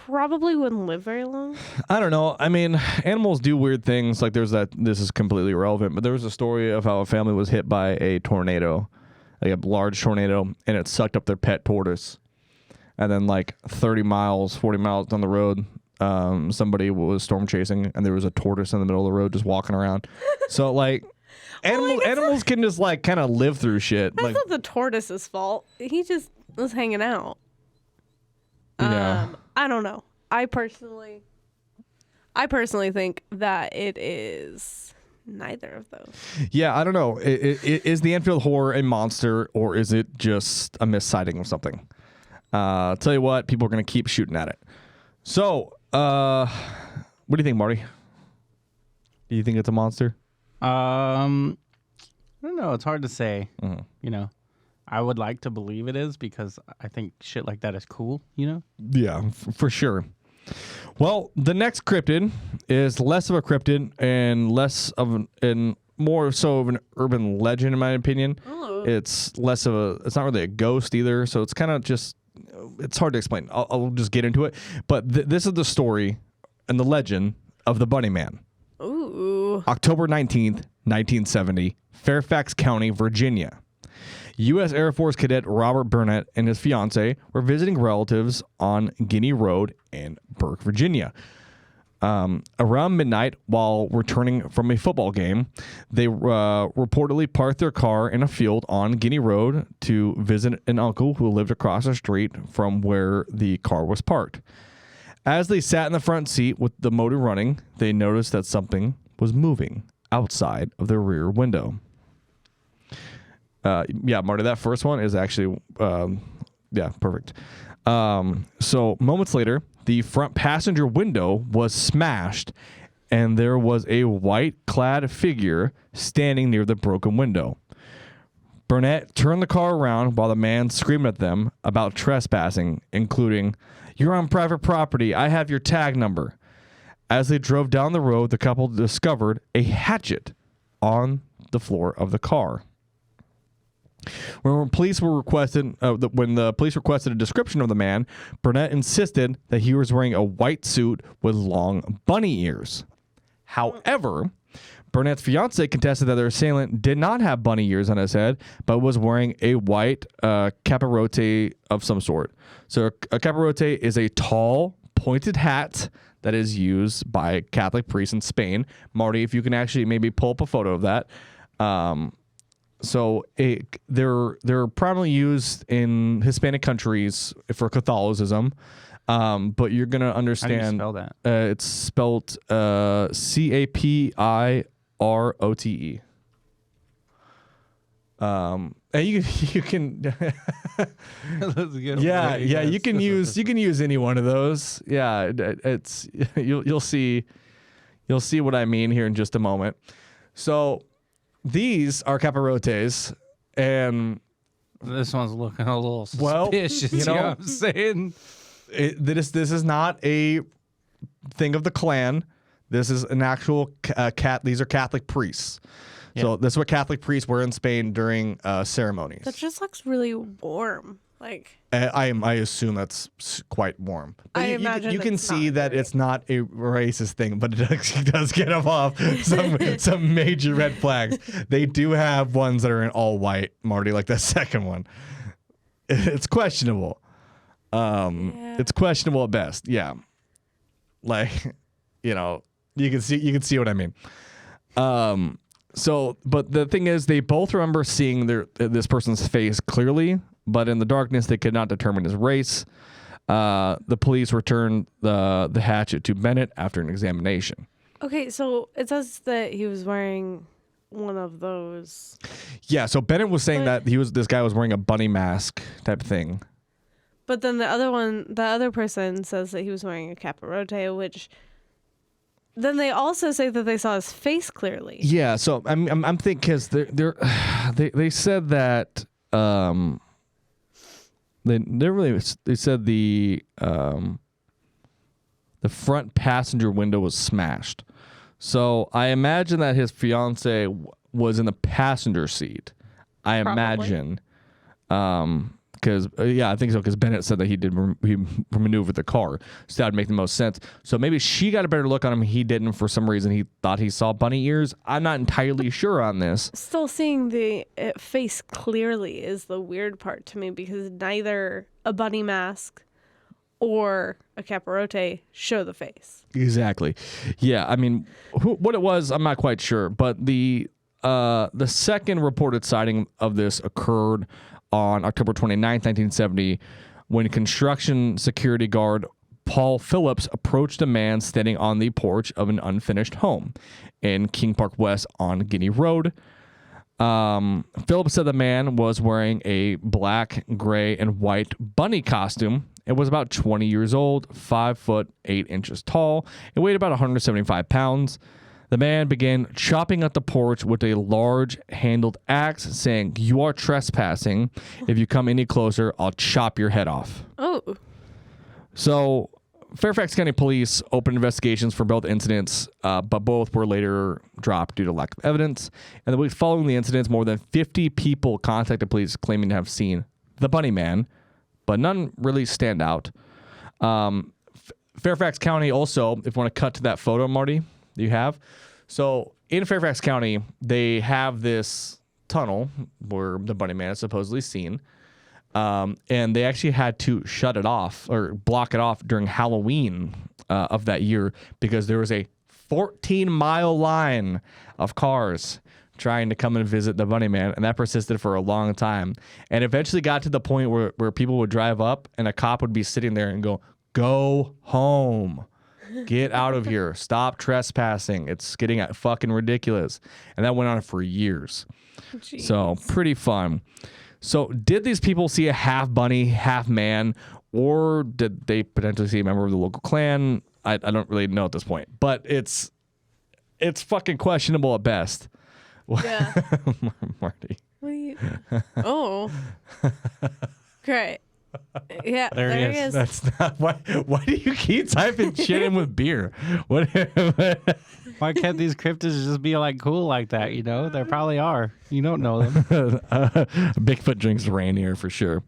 probably wouldn't live very long. I don't know. I mean, animals do weird things. Like this is completely irrelevant, but there was a story of how a family was hit by a tornado, like a large tornado, and it sucked up their pet tortoise. And then like 40 miles down the road, somebody was storm chasing and there was a tortoise in the middle of the road just walking around. So like animals can just like kind of live through shit. That's like, not the tortoise's fault. He just was hanging out. Yeah. I don't know. I personally think that it is neither of those. Yeah, I don't know. Is the Enfield Horror a monster or is it just a missighting of something? I'll tell you what, people are going to keep shooting at it. So, what do you think, Marty? Do you think it's a monster? I don't know. It's hard to say. Mm-hmm. You know, I would like to believe it is because I think shit like that is cool. You know? Yeah, for sure. Well, the next cryptid is less of a cryptid and more so of an urban legend, in my opinion. Oh. It's less of it's not really a ghost either. So it's kind of just, it's hard to explain. I'll just get into it. But this is the story and the legend of the Bunny Man. Ooh. October 19th, 1970, Fairfax County, Virginia. U.S. Air Force cadet Robert Burnett and his fiancee were visiting relatives on Guinea Road in Burke, Virginia. Around midnight, while returning from a football game, they reportedly parked their car in a field on Guinea Road to visit an uncle who lived across the street from where the car was parked. As they sat in the front seat with the motor running, they noticed that something was moving outside of their rear window. Yeah, Marty, that first one is actually, perfect. So moments later, the front passenger window was smashed and there was a white-clad figure standing near the broken window. Burnett turned the car around while the man screamed at them about trespassing, including, "You're on private property. I have your tag number." As they drove down the road, the couple discovered a hatchet on the floor of the car. When the police requested a description of the man, Burnett insisted that he was wearing a white suit with long bunny ears. However, Burnett's fiance contested that their assailant did not have bunny ears on his head, but was wearing a white capirote of some sort. So a capirote is a tall, pointed hat that is used by Catholic priests in Spain. Marty, if you can actually maybe pull up a photo of that. So they're primarily used in Hispanic countries for Catholicism, but you're gonna understand. How do you spell that? It's spelled Capirote. And you can yeah you can use any one of those. Yeah, it's you'll see what I mean here in just a moment. So. These are capirotes, and this one's looking a little suspicious. You know what I'm saying? This is not a thing of the Klan. This is an actual cat. These are Catholic priests. Yeah. So this is what Catholic priests wear in Spain during ceremonies. That just looks really warm. Like I assume that's quite warm. But I imagine you can see that it's not a racist thing, but it does get them off some major red flags. They do have ones that are in all white, Marty, like that second one. it's questionable. It's questionable at best. Yeah. Like, you can see what I mean. So, but the thing is, they both remember seeing this person's face clearly, but in the darkness, they could not determine his race. The police returned the hatchet to Bennett after an examination. Okay, so it says that he was wearing one of those. Yeah, so Bennett was saying that this guy was wearing a bunny mask type thing. But then the other person says that he was wearing a capirote, which then they also say that they saw his face clearly. Yeah, so I'm thinking because they said that they said the front passenger window was smashed. So I imagine that his fiance was in the passenger seat. I Probably. imagine. Because I think so. Because Bennett said that he maneuvered the car, so that would make the most sense. So maybe she got a better look on him. He didn't. For some reason, he thought he saw bunny ears. I'm not entirely sure on this. Still seeing the face clearly is the weird part to me because neither a bunny mask or a capirote show the face. Exactly. Yeah. I mean, what it was, I'm not quite sure. But the second reported sighting of this occurred on October 29th, 1970, when construction security guard Paul Phillips approached a man standing on the porch of an unfinished home in King Park West on Guinea Road. Phillips said the man was wearing a black, gray, and white bunny costume. It was about 20 years old, 5 foot 8 inches tall, and weighed about 175 pounds. The man began chopping at the porch with a large handled axe, saying, "You are trespassing. If you come any closer, I'll chop your head off." Oh. So Fairfax County Police opened investigations for both incidents, but both were later dropped due to lack of evidence. And the week following the incidents, more than 50 people contacted police claiming to have seen the bunny man, but none really stand out. Fairfax County also, if you want to cut to that photo, Marty, you have. So in Fairfax County, they have this tunnel where the bunny man is supposedly seen. And they actually had to shut it off or block it off during Halloween of that year because there was a 14-mile line of cars trying to come and visit the bunny man, and that persisted for a long time. And eventually got to the point where people would drive up and a cop would be sitting there and go home. Get out of here. Stop trespassing. It's getting fucking ridiculous. And that went on for years. Jeez. So pretty fun. So did these people see a half bunny, half man, or did they potentially see a member of the local clan? I don't really know at this point, but it's fucking questionable at best. Yeah. Marty. What are you? Oh. Great. Yeah, There he is. That's not why do you keep typing shit in with beer? What? Why can't these cryptids just be like cool like that? You know, they probably are. You don't know them. Bigfoot drinks Rainier for sure.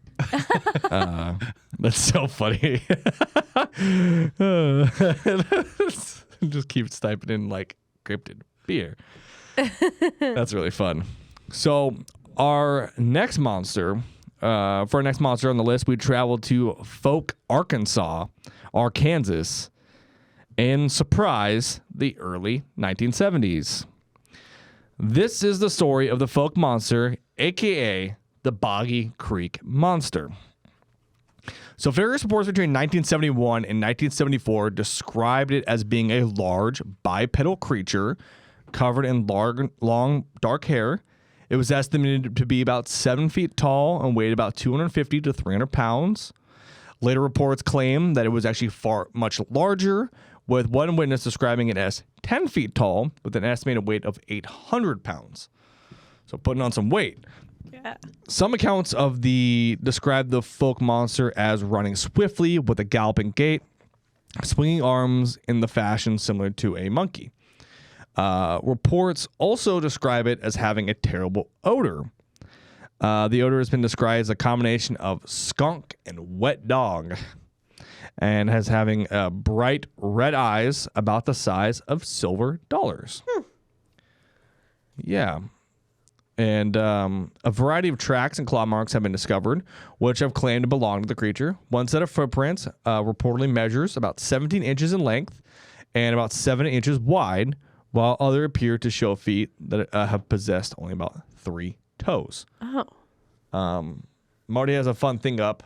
That's so funny. Just keeps typing in like cryptid beer. That's really fun. So our next monster. For our next monster on the list, we traveled to Folk, Arkansas, and surprise, the early 1970s. This is the story of the Folk monster, aka the Boggy Creek Monster. So various reports between 1971 and 1974 described it as being a large bipedal creature covered in long dark hair. It was estimated to be about 7 feet tall and weighed about 250 to 300 pounds. Later reports claim that it was actually much larger, with one witness describing it as 10 feet tall with an estimated weight of 800 pounds. So putting on some weight. Yeah. Some accounts describe the Folk monster as running swiftly with a galloping gait, swinging arms in the fashion similar to a monkey. Reports also describe it as having a terrible odor. The odor has been described as a combination of skunk and wet dog, and has having bright red eyes about the size of silver dollars. Yeah. And a variety of tracks and claw marks have been discovered, which have claimed to belong to the creature. One set of footprints reportedly measures about 17 inches in length and about 7 inches wide, while other appear to show feet that have possessed only about 3 toes. Oh. Marty has a fun thing up,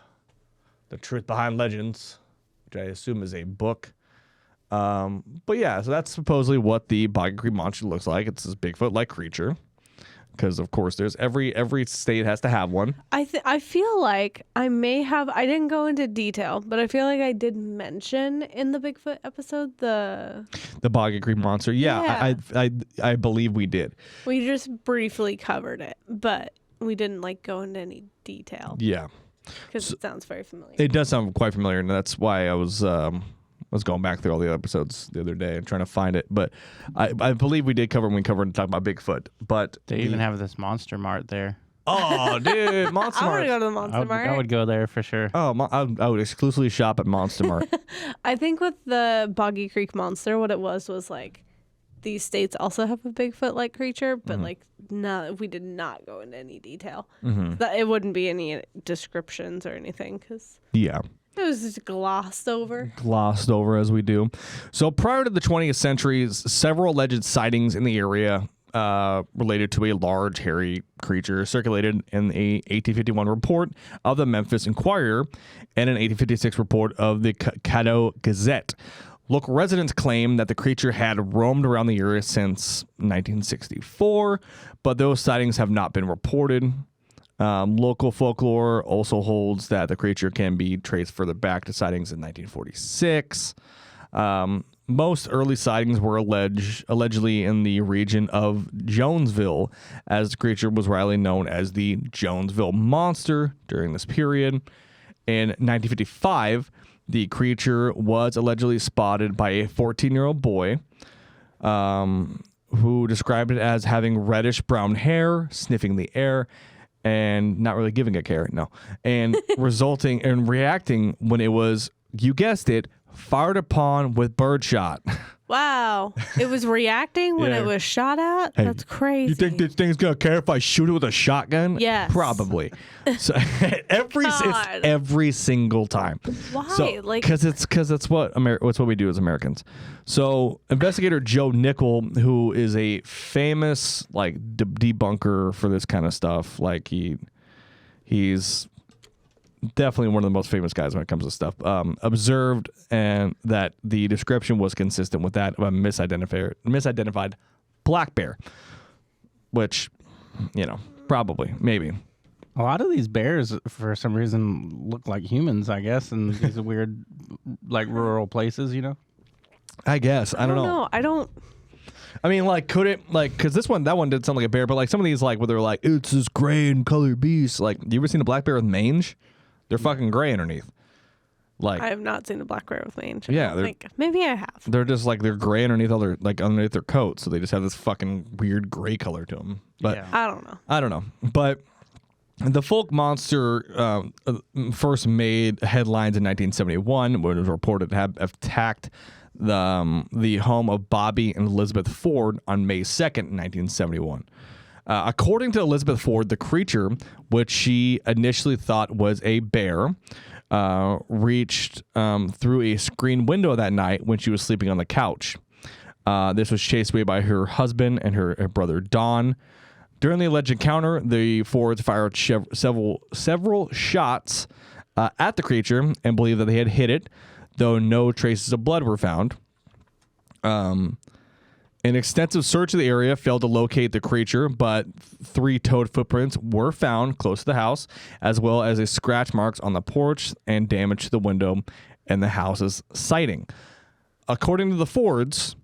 The Truth Behind Legends, which I assume is a book. But yeah, so that's supposedly what the Boggy Creek Monster looks like. It's this Bigfoot-like creature. Because of course, there's every state has to have one. I feel like I didn't go into detail, but I feel like I did mention in the Bigfoot episode the Boggy Creek Monster. Yeah. I believe we did. We just briefly covered it, but we didn't like go into any detail. Yeah, because it sounds very familiar. It does sound quite familiar, and that's why I was going back through all the episodes the other day and trying to find it. But I believe we did cover when we covered and talked about Bigfoot. But they even have this Monster Mart there. Oh, dude, Monster I Mart. want to go to the Monster Mart. I would go there for sure. Oh, I would exclusively shop at Monster Mart. I think with the Boggy Creek Monster, what it was like these states also have a Bigfoot-like creature, but like no, we did not go into any detail. It wouldn't be any descriptions or anything because Yeah. it was just glossed over. Glossed over as we do. So prior to the 20th century, several alleged sightings in the area related to a large hairy creature circulated in a 1851 report of the Memphis Inquirer and an 1856 report of the Caddo Gazette. Local residents claim that the creature had roamed around the area since 1964, but those sightings have not been reported. Local folklore also holds that the creature can be traced further back to sightings in 1946. Most early sightings were allegedly in the region of Jonesville, as the creature was widely known as the Jonesville Monster during this period. In 1955, the creature was allegedly spotted by a 14-year-old boy who described it as having reddish-brown hair, sniffing the air, and not really giving a care, and resulting in reacting when it was, you guessed it, fired upon with birdshot. Wow. It was reacting when it was shot at? Hey, That's crazy. You think this thing's going to care if I shoot it with a shotgun? Yes. Probably. So it's every single time. Why? So, because it's what we do as Americans. So investigator Joe Nickel, who is a famous debunker for this kind of stuff, he's definitely one of the most famous guys when it comes to stuff, observed and that the description was consistent with that of a misidentified black bear, which, probably, maybe. A lot of these bears, for some reason, look like humans, I guess, in these weird, rural places, I guess. I don't know. I mean, could it, because that one did sound like a bear, but some of these, where they're it's this gray and colored beast. You ever seen a black bear with mange? They're fucking gray underneath. I have not seen a black bear with mange. Yeah, maybe I have. They're just they're gray underneath all their underneath their coat, so they just have this fucking weird gray color to them. But yeah. I don't know. But the folk monster first made headlines in 1971 when it was reported to have attacked the home of Bobby and Elizabeth Ford on May 2nd, 1971. According to Elizabeth Ford, the creature, which she initially thought was a bear, reached through a screen window that night when she was sleeping on the couch. This was chased away by her husband and her brother Don. During the alleged encounter, the Fords fired several shots at the creature and believed that they had hit it, though no traces of blood were found. An extensive search of the area failed to locate the creature, but 3 toed footprints were found close to the house, as well as a scratch marks on the porch and damage to the window and the house's siding. According to the Fords,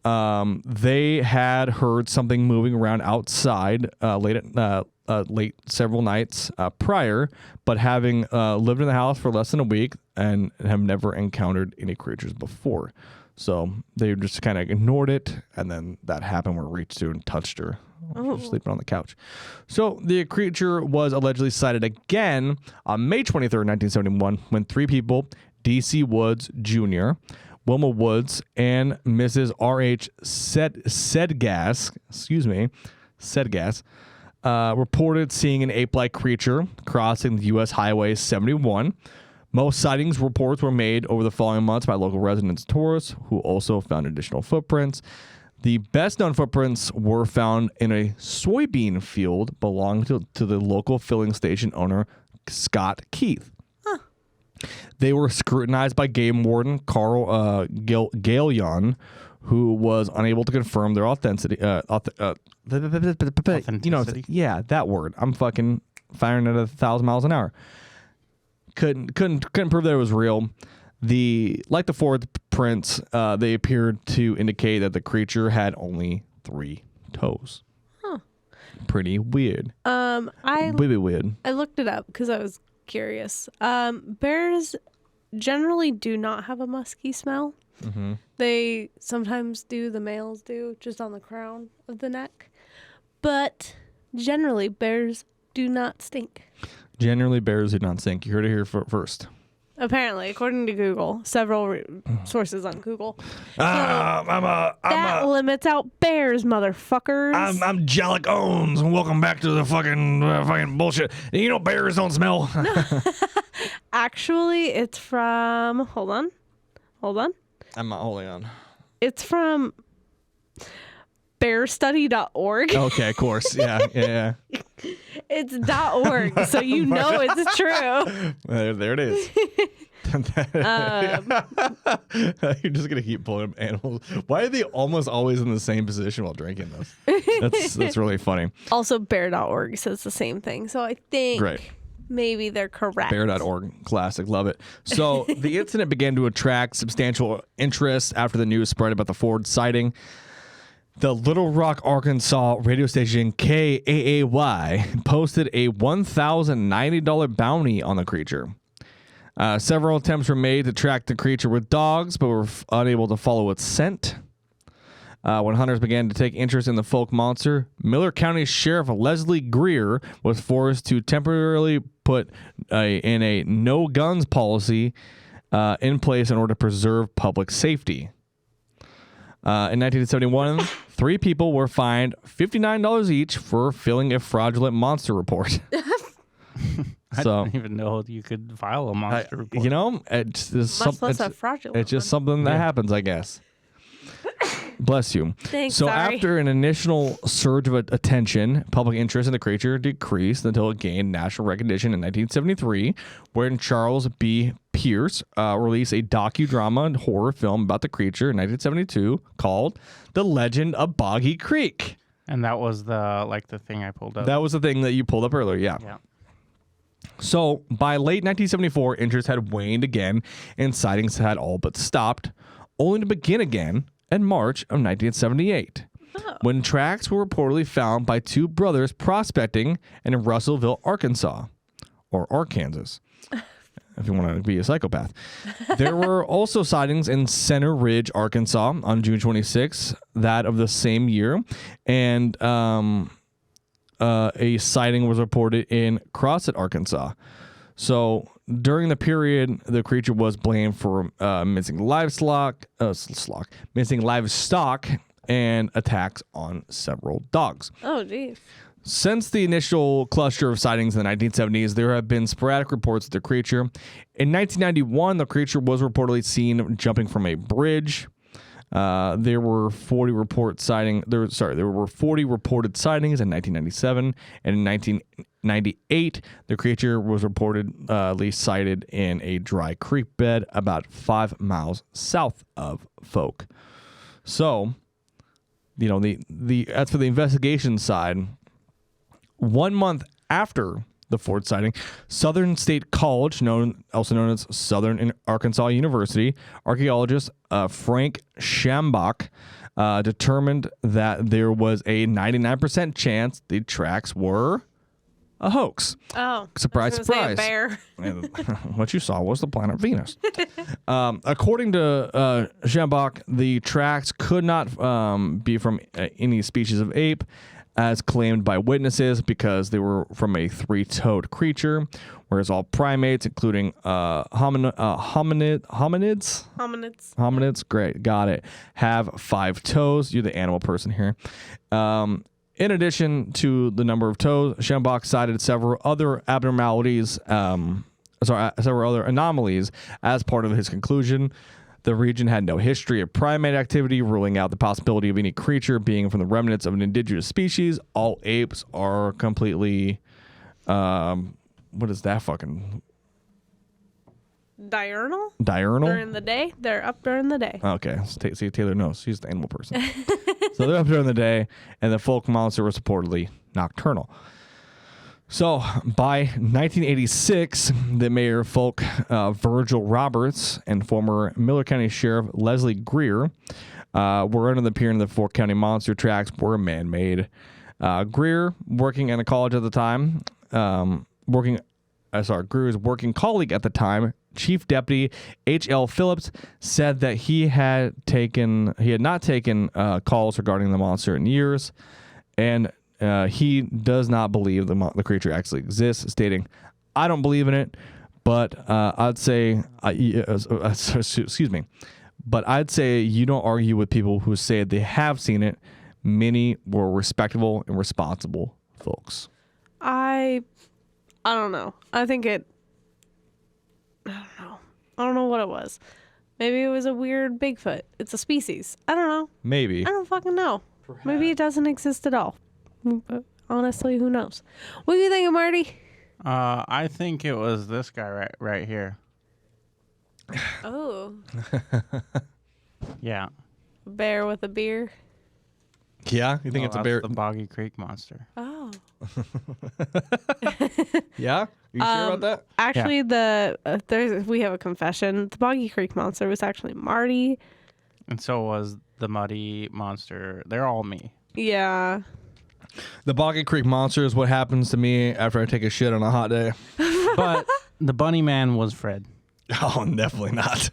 they had heard something moving around outside late several nights prior, but having lived in the house for less than a week and have never encountered any creatures before. So they just kind of ignored it, and then that happened where it reached through and touched her. She was sleeping on the couch. So the creature was allegedly sighted again on May 23rd, 1971, when 3 people, D.C. Woods Jr., Wilma Woods, and Mrs. R.H. Sedgas, reported seeing an ape-like creature crossing the U.S. Highway 71. Most sightings reports were made over the following months by local residents and tourists who also found additional footprints. The best-known footprints were found in a soybean field belonging to the local filling station owner, Scott Keith. Huh. They were scrutinized by game warden Carl Galeon, who was unable to confirm their authenticity. Authenticity? You know, yeah, that word. I'm fucking firing at 1,000 miles an hour. Couldn't prove that it was real. Like the footprints, they appeared to indicate that the creature had only 3 toes. Huh. Pretty weird. Weird. I looked it up because I was curious. Bears generally do not have a musky smell. Mm-hmm. They sometimes do, the males do, just on the crown of the neck. But generally, bears do not stink. Generally, bears do not stink. You heard it here first. Apparently, according to Google, several sources on Google. That limits out bears, motherfuckers. I'm Jalek Owens, and welcome back to the fucking bullshit. You know bears don't smell. Actually, it's from... Hold on. I'm not holding on. It's from bearstudy.org. Okay, of course. Yeah. It's .org, so you know it's true. There it is. You're just gonna keep pulling up animals. Why are they almost always in the same position while drinking this? That's really funny. Also, bear.org says the same thing, so I think maybe they're correct. Bear.org, classic, love it. So the incident began to attract substantial interest after the news spread about the Ford sighting. The Little Rock, Arkansas radio station KAAY posted a $1,090 bounty on the creature. Several attempts were made to track the creature with dogs, but were unable to follow its scent. When hunters began to take interest in the folk monster, Miller County Sheriff Leslie Greer was forced to temporarily put in a no guns policy in place in order to preserve public safety. In 1971, 3 people were fined $59 each for filling a fraudulent monster report. I didn't even know you could file a monster report. You know, it's just something that happens, I guess. Bless you. Thanks, so sorry. After an initial surge of attention, public interest in the creature decreased until it gained national recognition in 1973, when Charles B. Pierce released a docudrama horror film about the creature in 1972 called The Legend of Boggy Creek. And that was the thing I pulled up. That was the thing that you pulled up earlier, yeah. So by late 1974, interest had waned again, and sightings had all but stopped, only to begin again in March of 1978, when tracks were reportedly found by 2 brothers prospecting in Russellville, Arkansas, or Arkansas, if you want to be a psychopath. There were also sightings in Center Ridge, Arkansas on June 26, that of the same year, and a sighting was reported in Crossett, Arkansas. So during the period, the creature was blamed for missing livestock, and attacks on several dogs. Oh, geez. Since the initial cluster of sightings in the 1970s, there have been sporadic reports of the creature. In 1991, the creature was reportedly seen jumping from a bridge. There were 40 reported sightings in 1997, and in 1998, the creature was reportedly sighted in a dry creek bed about 5 miles south of Folk. So, you know, as for the investigation side, 1 month after the Ford sighting, Southern State College, also known as Southern Arkansas University, archaeologist Frank Schambach determined that there was a 99% chance the tracks were a hoax. Oh, surprise, surprise! Bear. What you saw was the planet Venus. According to Schambach, the tracks could not be from any species of ape, as claimed by witnesses, because they were from a 3-toed creature, whereas all primates, including hominids, great, got it, have 5 toes. You're the animal person here. In addition to the number of toes, Schambach cited several other abnormalities, several other anomalies as part of his conclusion. The region had no history of primate activity, ruling out the possibility of any creature being from the remnants of an indigenous species. All apes are completely, what is that fucking? Diurnal? Diurnal? During the day? They're up during the day. Okay. See, Taylor knows. She's the animal person. So they're up during the day, and the folk monster was reportedly nocturnal. So by 1986, the mayor of Folk, Virgil Roberts, and former Miller County Sheriff Leslie Greer were under the opinion that the Fork County monster tracks were man-made. Greer, working in a college at the time, Greer's working colleague at the time, Chief Deputy H.L. Phillips, said that he had not taken calls regarding the monster in years, and he does not believe the creature actually exists, stating, "I don't believe in it, but I'd say, excuse me, but I'd say you don't argue with people who say they have seen it. Many were respectable and responsible folks." I don't know. I don't know what it was. Maybe it was a weird Bigfoot. It's a species. I don't know. Maybe. I don't fucking know. Perhaps. Maybe it doesn't exist at all. Honestly, who knows? What do you think, Marty? I think it was this guy right here. Oh. Yeah. Bear with a beer. Yeah, you think it's a bear? The Boggy Creek monster. Oh. Yeah, you sure about that? Actually, we have a confession. The Boggy Creek monster was actually Marty, and so was the Muddy monster. They're all me. Yeah. The Boggy Creek monster is what happens to me after I take a shit on a hot day. But the Bunny Man was Fred. Oh, definitely not.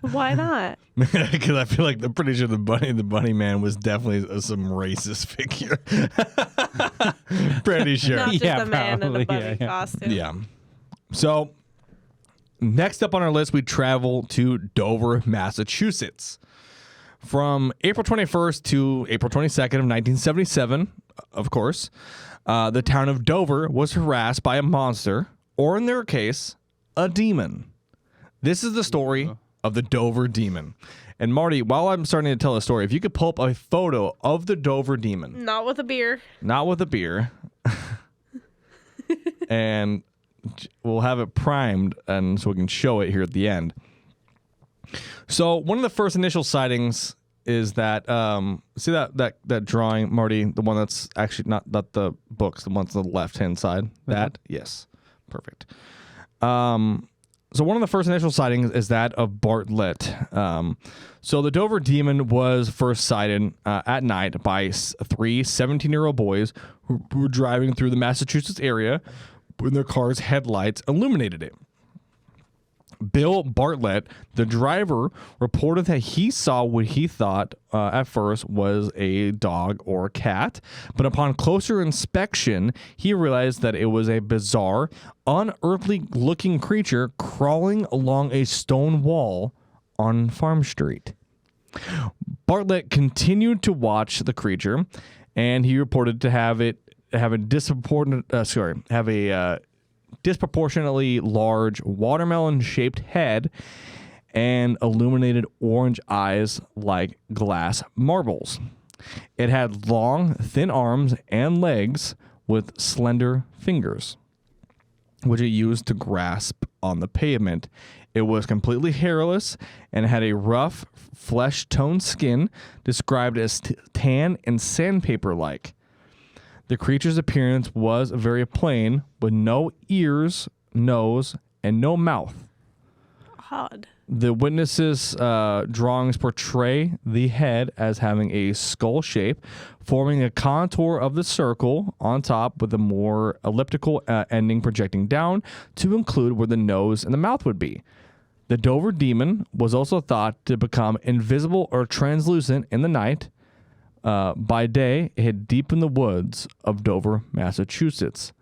Why not? Because I feel like I'm pretty sure the bunny man was definitely some racist figure. Pretty sure. Not just a man in a bunny costume. Yeah. So next up on our list, we travel to Dover, Massachusetts. From April 21st to April 22nd of 1977, of course, the town of Dover was harassed by a monster, or in their case, a demon. This is the story of the Dover demon. And Marty, while I'm starting to tell a story, if you could pull up a photo of the Dover demon. Not with a beer. Not with a beer. And we'll have it primed and so we can show it here at the end. So one of the first initial sightings is that see that drawing, Marty, the one that's actually not the books, the one on the left-hand side. That? Yes. Perfect. So one of the first initial sightings is that of Bartlett. So the Dover demon was first sighted at night by three 17-year-old boys who were driving through the Massachusetts area when their car's headlights illuminated it. Bill Bartlett, the driver, reported that he saw what he thought at first was a dog or a cat, but upon closer inspection, he realized that it was a bizarre, unearthly-looking creature crawling along a stone wall on Farm Street. Bartlett continued to watch the creature, and he reported to have a disproportionately large watermelon-shaped head and illuminated orange eyes like glass marbles. It had long, thin arms and legs with slender fingers, which it used to grasp on the pavement. It was completely hairless and had a rough, flesh-toned skin described as tan and sandpaper-like. The creature's appearance was very plain, with no ears, nose, and no mouth. Odd. The witnesses' drawings portray the head as having a skull shape, forming a contour of the circle on top with a more elliptical ending projecting down to include where the nose and the mouth would be. The Dover demon was also thought to become invisible or translucent in the night. By day, it hid deep in the woods of Dover, Massachusetts.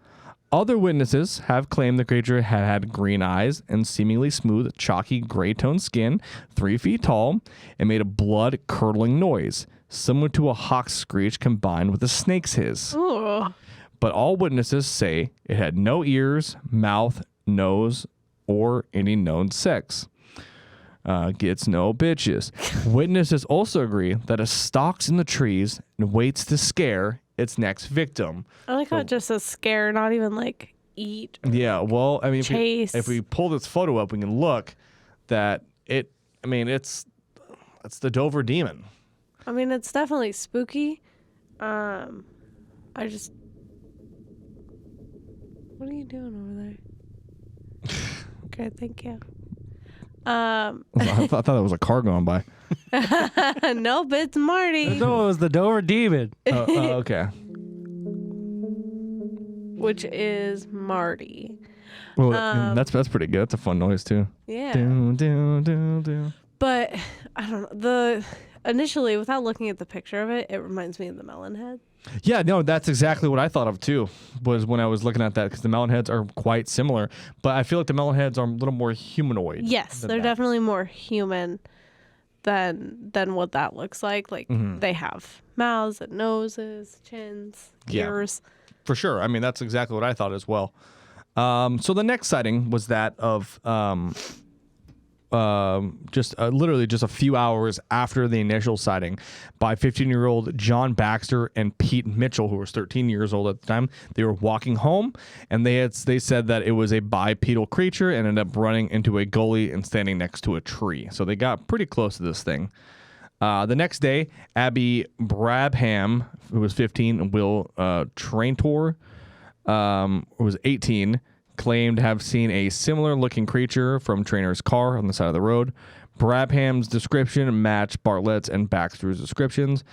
Other witnesses have claimed the creature had green eyes and seemingly smooth, chalky, gray-toned skin, 3 feet tall, and made a blood-curdling noise. similar to a hawk's screech combined with a snake's hiss. Ooh. But all witnesses say it had no ears, mouth, nose, or any known sex. Gets no bitches. Witnesses also agree that it stalks in the trees and waits to scare its next victim. I like how it just says scare, not even like eat. Yeah, well, I mean, Chase. if we pull this photo up, we can look that it's the Dover demon. I mean, it's definitely spooky. I just... What are you doing over there? Okay, thank you. I thought that was a car going by. Nope, it's Marty. No, it was the Dover demon. Okay. Which is Marty. Well, that's pretty good. That's a fun noise too. Yeah. Do, do, do, do. But I don't know. Initially, without looking at the picture of it, it reminds me of the melon head. Yeah, no, that's exactly what I thought of too. Was when I was looking at that, because the melon heads are quite similar, but I feel like the melon heads are a little more humanoid. Yes, they're definitely more human than what that looks like. Like they have mouths and noses, chins, ears. For sure. I mean, that's exactly what I thought as well. So the next sighting was that of literally just a few hours after the initial sighting by 15-year-old John Baxter and Pete Mitchell, who was 13 years old at the time. They were walking home, and they said that it was a bipedal creature and ended up running into a gully and standing next to a tree. So they got pretty close to this thing. The next day, Abby Brabham, who was 15, and Will Traintor, who was 18, claimed to have seen a similar-looking creature from Trainor's car on the side of the road. Brabham's description matched Bartlett's and Baxter's descriptions,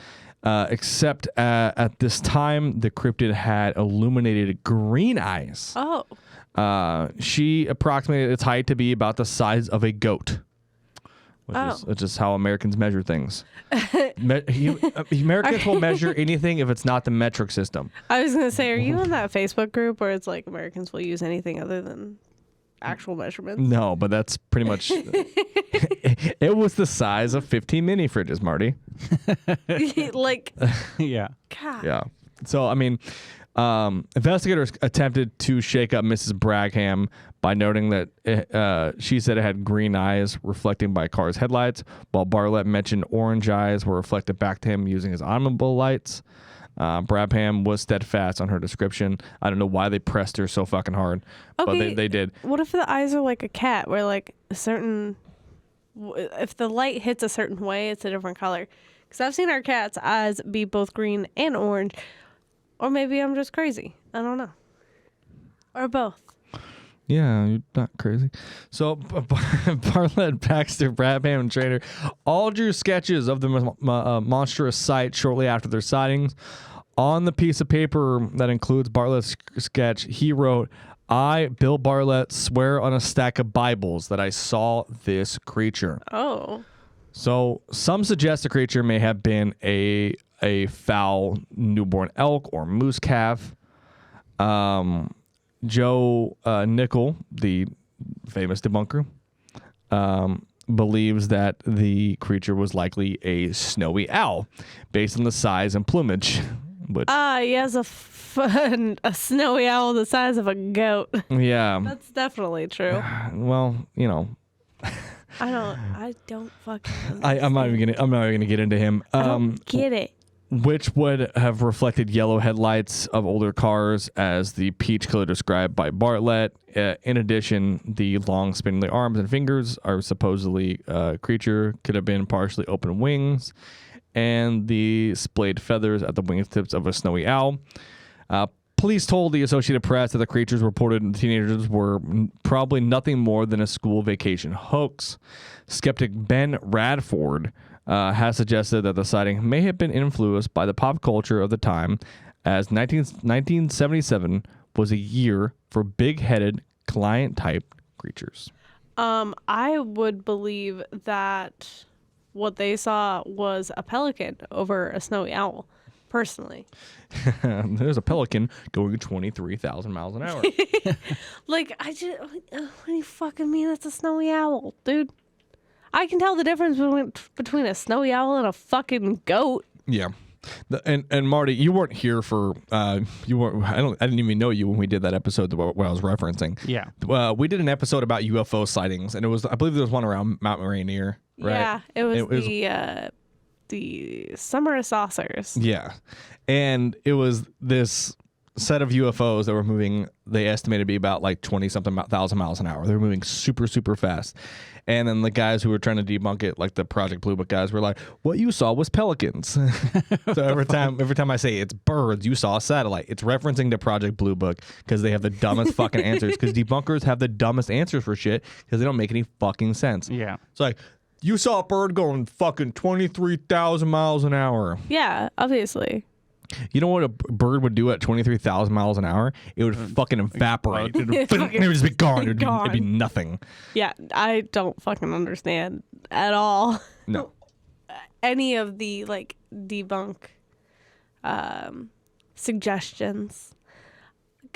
except at this time, the cryptid had illuminated green eyes. Oh. She approximated its height to be about the size of a goat. Which is how Americans measure things. Americans will measure anything if it's not the metric system. I was going to say, are you in that Facebook group where it's like Americans will use anything other than actual measurements? No, but that's pretty much... It was the size of 15 mini fridges, Marty. Like... Yeah. God. Yeah. So, I mean... investigators attempted to shake up Mrs. Brabham by noting that she said it had green eyes reflecting by car's headlights, while Bartlett mentioned orange eyes were reflected back to him using his automobile lights. Brabham was steadfast on her description. I don't know why they pressed her so fucking hard, but they did. What if the eyes are like a cat, where like if the light hits a certain way, it's a different color? Because I've seen our cat's eyes be both green and orange. Or maybe I'm just crazy. I don't know. Or both. Yeah, you're not crazy. So Bartlett, Baxter, Brabham, and Trainer all drew sketches of the monstrous sight shortly after their sightings. On the piece of paper that includes Bartlett's sketch, he wrote, "I, Bill Bartlett, swear on a stack of Bibles that I saw this creature." Oh. So some suggest the creature may have been a foul newborn elk or moose calf. Joe Nickel, the famous debunker, believes that the creature was likely a snowy owl based on the size and plumage. He has a snowy owl the size of a goat. Yeah. That's definitely true. Well, you know. I don't fucking understand. I'm not even gonna get into him. I don't get it. Which would have reflected yellow headlights of older cars as the peach color described by Bartlett. In addition, the long spindly arms and fingers are supposedly creature could have been partially open wings, and the splayed feathers at the wingtips of a snowy owl. Police told the Associated Press that the creatures reported teenagers were probably nothing more than a school vacation hoax. Skeptic Ben Radford has suggested that the sighting may have been influenced by the pop culture of the time, as 1977 was a year for big-headed, client-type creatures. I would believe that what they saw was a pelican over a snowy owl, personally. There's a pelican going 23,000 miles an hour. Like, what do you fucking mean it's a snowy owl, dude? I can tell the difference between a snowy owl and a fucking goat. Yeah. And Marty, you weren't here for you weren't. I didn't even know you when we did that episode that what I was referencing. Yeah. We did an episode about UFO sightings, and I believe there was one around Mount Rainier, right? Yeah, it was the summer of saucers. Yeah, and it was this set of UFOs that were moving. They estimated to be about like 20-something thousand miles an hour. They were moving super, super fast. And then the guys who were trying to debunk it, like the Project Blue Book guys, were like, "What you saw was pelicans." So every time I say it's birds, you saw a satellite. It's referencing to Project Blue Book because they have the dumbest fucking answers. Because debunkers have the dumbest answers for shit because they don't make any fucking sense. Yeah. It's like, you saw a bird going fucking 23,000 miles an hour. Yeah, obviously. You know what a bird would do at 23,000 miles an hour? It would fucking evaporate. It would just be gone. It'd be nothing. Yeah, I don't fucking understand at all. No. Any of the like debunk suggestions.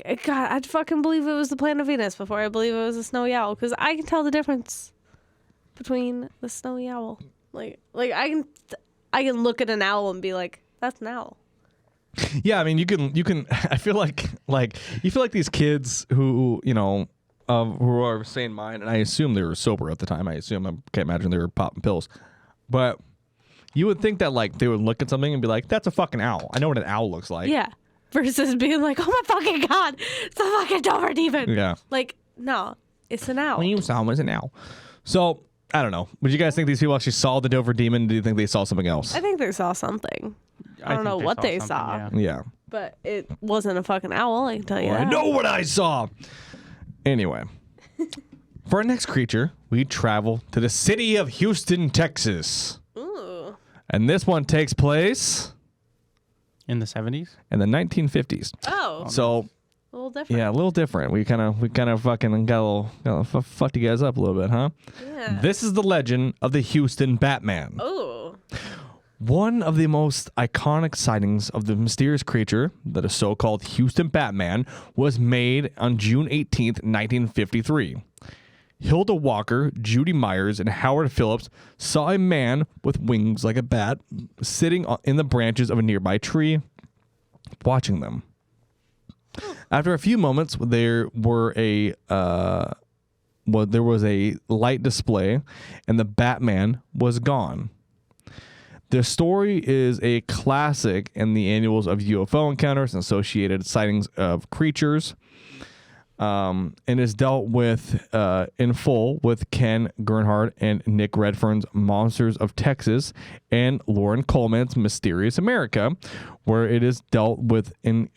God, I'd fucking believe it was the planet Venus before I believe it was a snowy owl because I can tell the difference between the snowy owl. Like I can look at an owl and be like, that's an owl. Yeah, I mean, you can. I feel like you feel like these kids who who are sane mind, and I assume they were sober at the time. I can't imagine they were popping pills, but you would think that like they would look at something and be like, "That's a fucking owl. I know what an owl looks like." Yeah, versus being like, "Oh my fucking god, it's a fucking Dover demon." Yeah. Like, no, it's an owl. When you saw him was an owl. So I don't know. Would you guys think these people actually saw the Dover demon? Do you think they saw something else? I think they saw something. I don't know what they saw. Yeah. But it wasn't a fucking owl, I can tell you I that. know what I saw. Anyway, for our next creature, we travel to the city of Houston, Texas. Ooh. And this one takes place In the 70s? in the 1950s. Oh. So, A little different. yeah, a little different. We kind of fucking got a little fucked you guys up a little bit, huh? Yeah. This is the legend of the Houston Batman. Oh. One of the most iconic sightings of the mysterious creature, that is so-called Houston Batman, was made on June 18th, 1953. Hilda Walker, Judy Myers, and Howard Phillips saw a man with wings like a bat sitting in the branches of a nearby tree, watching them. After a few moments, there was a light display, and the Batman was gone. The story is a classic in the annuals of UFO encounters and associated sightings of creatures, and is dealt with in full with Ken Gernhardt and Nick Redfern's Monsters of Texas and Lauren Coleman's Mysterious America, where it is dealt with in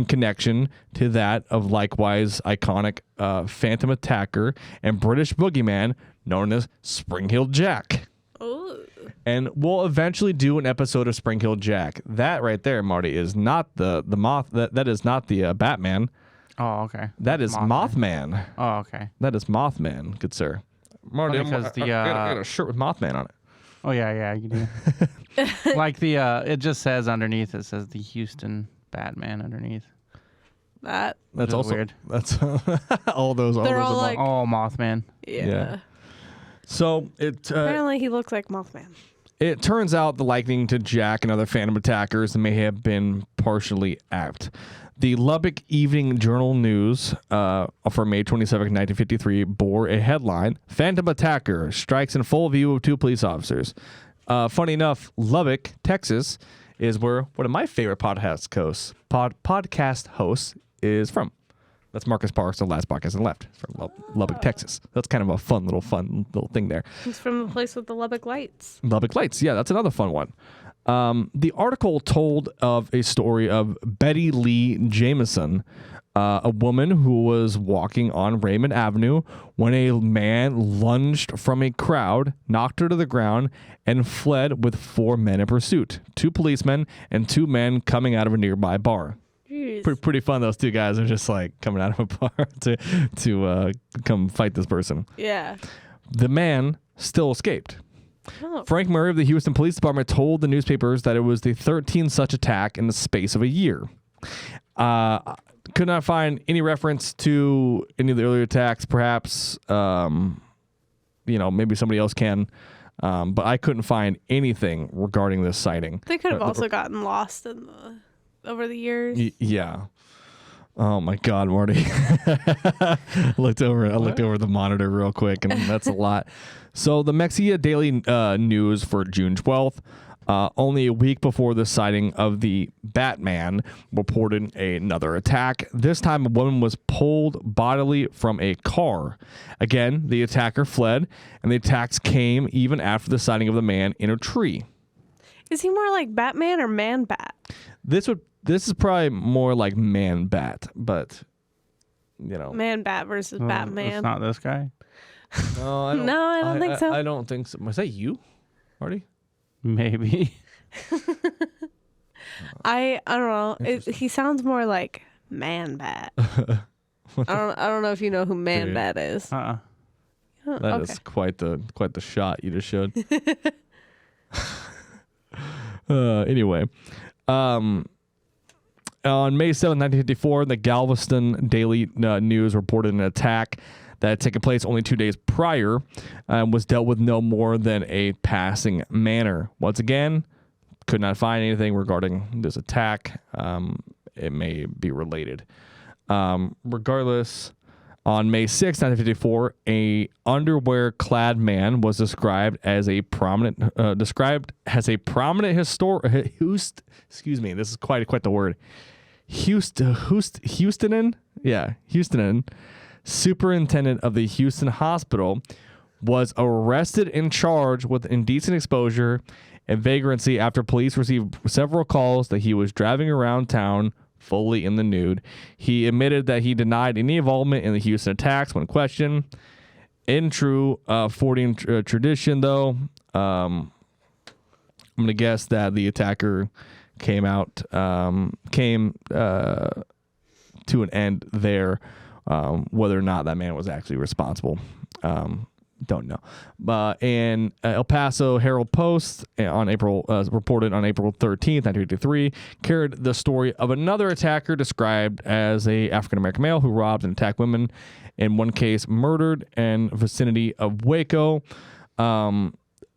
connection to that of likewise iconic Phantom Attacker and British boogeyman known as Spring-Heeled Jack. Ooh. And we'll eventually do an episode of Spring-Heeled Jack. That right there, Marty, is not the moth. That is not the Batman. Oh, okay. That is Mothman. Oh, okay. That is Mothman, good sir. Marty, I got a shirt with Mothman on it. Oh, yeah, you do. Like it just says underneath, it says the Houston Batman underneath. That. That's also weird. That's all those. They're all are like- Oh, Mothman. Yeah. So it Apparently he looks like Mothman. it turns out the likening to Jack and other Phantom Attackers may have been partially apt. The Lubbock Evening Journal News for May 27, 1953 bore a headline, Phantom Attacker strikes in full view of two police officers. Funny enough, Lubbock, Texas is where one of my favorite podcast hosts is from. That's Marcus Parks, the last podcast on the left, from Lubbock, Texas. That's kind of a fun little thing there. He's from the place with the Lubbock lights. Lubbock Lights, yeah, that's another fun one. The article told of a story of Betty Lee Jameson, a woman who was walking on Raymond Avenue when a man lunged from a crowd, knocked her to the ground, and fled with 4 men in pursuit, 2 policemen and 2 men coming out of a nearby bar. Jeez. Pretty fun. Those 2 guys are just like coming out of a bar to come fight this person. Yeah. The man still escaped. Oh. Frank Murray of the Houston Police Department told the newspapers that it was the 13th such attack in the space of a year. Could not find any reference to any of the earlier attacks. Perhaps, maybe somebody else can. But I couldn't find anything regarding this sighting. They could have also gotten lost over the years. Yeah. Oh my God, Marty! I looked over the monitor real quick, and that's a lot. So the Mexia Daily News for June 12th, only a week before the sighting of the Batman, reported another attack. This time, a woman was pulled bodily from a car. Again, the attacker fled, and the attacks came even after the sighting of the man in a tree. Is he more like Batman or Man Bat? This is probably more like Man Bat, but Man Bat versus Batman. It's not this guy. No, I don't think so. I don't think so. Was that you, Marty? Maybe. I don't know. He sounds more like Man Bat. I don't know if you know who Man Bat is. That is quite the shot you just showed. Anyway, on May 7, 1954, the Galveston Daily News reported an attack that had taken place only 2 days prior and was dealt with no more than a passing manner. Once again, could not find anything regarding this attack. It may be related. Regardless, on May 6, 1954, a underwear-clad man was described as a prominent excuse me, this is quite the word. Houstonin, superintendent of the Houston Hospital, was arrested and charged with indecent exposure and vagrancy after police received several calls that he was driving around town fully in the nude. He admitted that he denied any involvement in the Houston attacks when questioned. In true Fortean tradition, though, I'm going to guess that the attacker came to an end there. Whether or not that man was actually responsible, don't know. And El Paso Herald Post reported on April 13th, 1953, carried the story of another attacker described as a African-American male who robbed and attacked women, in one case murdered in the vicinity of Waco.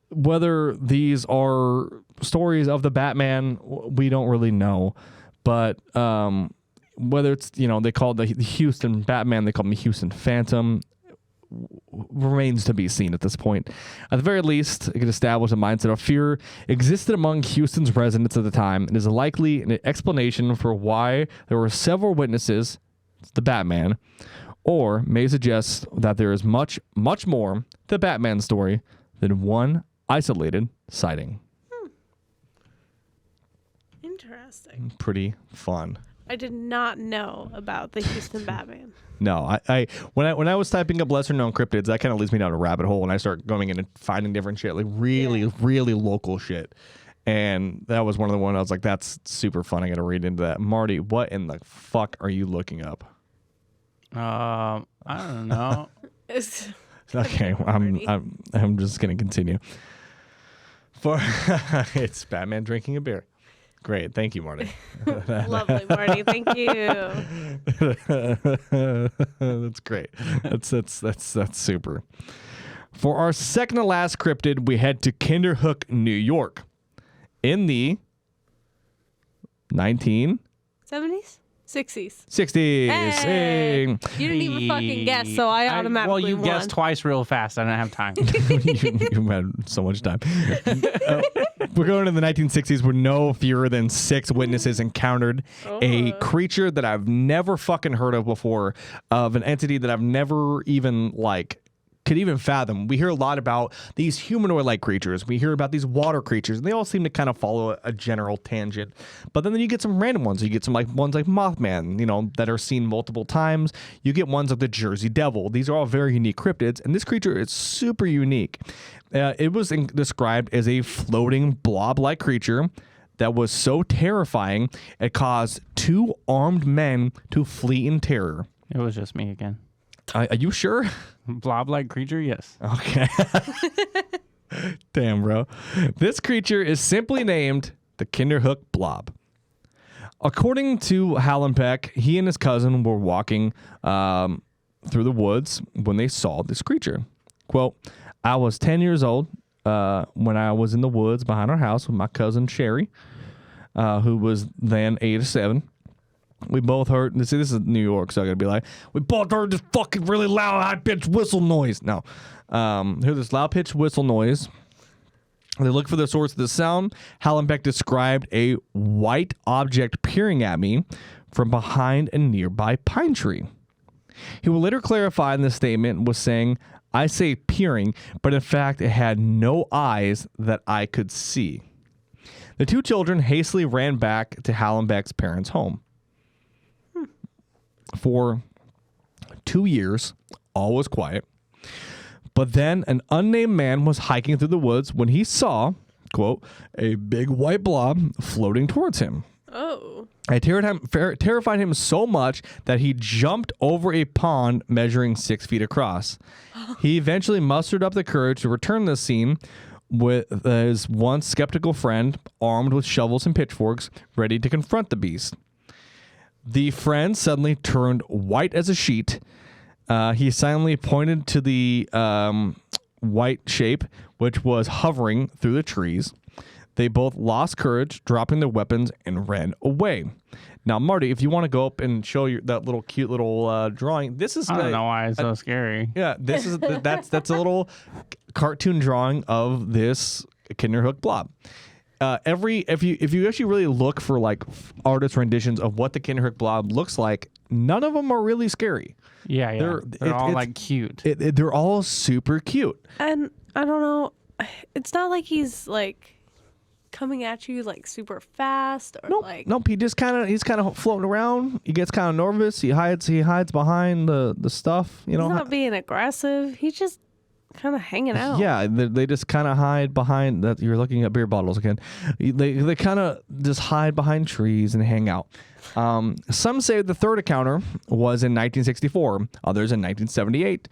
Whether these are stories of the Batman, we don't really know, but whether it's, they call the Houston Batman, they call him the Houston Phantom, remains to be seen at this point. At the very least, it could establish a mindset of fear existed among Houston's residents at the time, and is likely an explanation for why there were several witnesses, the Batman, or may suggest that there is much, much more to the Batman story than one isolated sighting. Interesting. Pretty fun. I did not know about the Houston Batman. No, when I was typing up lesser known cryptids, that kind of leads me down a rabbit hole, and I start going in and finding different shit, like really local shit. And that was one of the ones I was like, that's super fun. I got to read into that. Marty, what in the fuck are you looking up? I don't know. Okay, I'm just gonna continue. It's Batman drinking a beer. Great, thank you, Marty. Lovely, Marty. Thank you. That's great. That's super. For our second to last cryptid, we head to Kinderhook, New York, in the 1970s, 60s. Hey! You didn't even fucking guess, so I automatically won. Guessed twice real fast. I don't have time. you had so much time. We're going to the 1960s where no fewer than 6 witnesses encountered a creature that I've never fucking heard of before, of an entity that I've never even could even fathom. We hear a lot about these humanoid-like creatures. We hear about these water creatures, and they all seem to kind of follow a general tangent. But then you get some random ones. You get some ones like Mothman, that are seen multiple times. You get ones like the Jersey Devil. These are all very unique cryptids, and this creature is super unique. It was described as a floating blob-like creature that was so terrifying it caused 2 armed men to flee in terror. It was just me again. Are you sure? Blob-like creature, yes. Okay. Damn, bro. This creature is simply named the Kinderhook Blob. According to Hallenbeck, he and his cousin were walking through the woods when they saw this creature. Quote, I was 10 years old. when I was in the woods behind our house with my cousin Sherry, who was then 8 or 7. We both heard, see, this is New York, so I gotta be like, we both heard this fucking really loud, high-pitched whistle noise. No. Heard this loud-pitched whistle noise. They looked for the source of the sound. Hallenbeck described a white object peering at me from behind a nearby pine tree. He would later clarify in the statement was saying, I say peering, but in fact it had no eyes that I could see. The 2 children hastily ran back to Hallenbeck's parents' home. For 2 years, all was quiet. But then an unnamed man was hiking through the woods when he saw, quote, a big white blob floating towards him. Oh. It terrified him so much that he jumped over a pond measuring 6 feet across. He eventually mustered up the courage to return to the scene with his once skeptical friend armed with shovels and pitchforks, ready to confront the beast. The friend suddenly turned white as a sheet. He silently pointed to the white shape, which was hovering through the trees. They both lost courage, dropping their weapons, and ran away. Now, Marty, if you want to go up and show that little cute little drawing, this is. I don't know why it's so scary. Yeah, this is that's a little cartoon drawing of this Kinderhook blob. If you actually really look for like artist renditions of what the Kinderhook blob looks like, none of them are really scary. Yeah. They're all like cute. They're all super cute. And I don't know, it's not like he's like coming at you like super fast or Nope. He's kind of floating around. He gets kind of nervous. He hides behind the stuff. You know, he's not being aggressive. He's just kind of hanging out. Yeah, they just kind of hide behind that. You're looking at beer bottles again. They kind of just hide behind trees and hang out. Some say the third encounter was in 1964, others in 1978.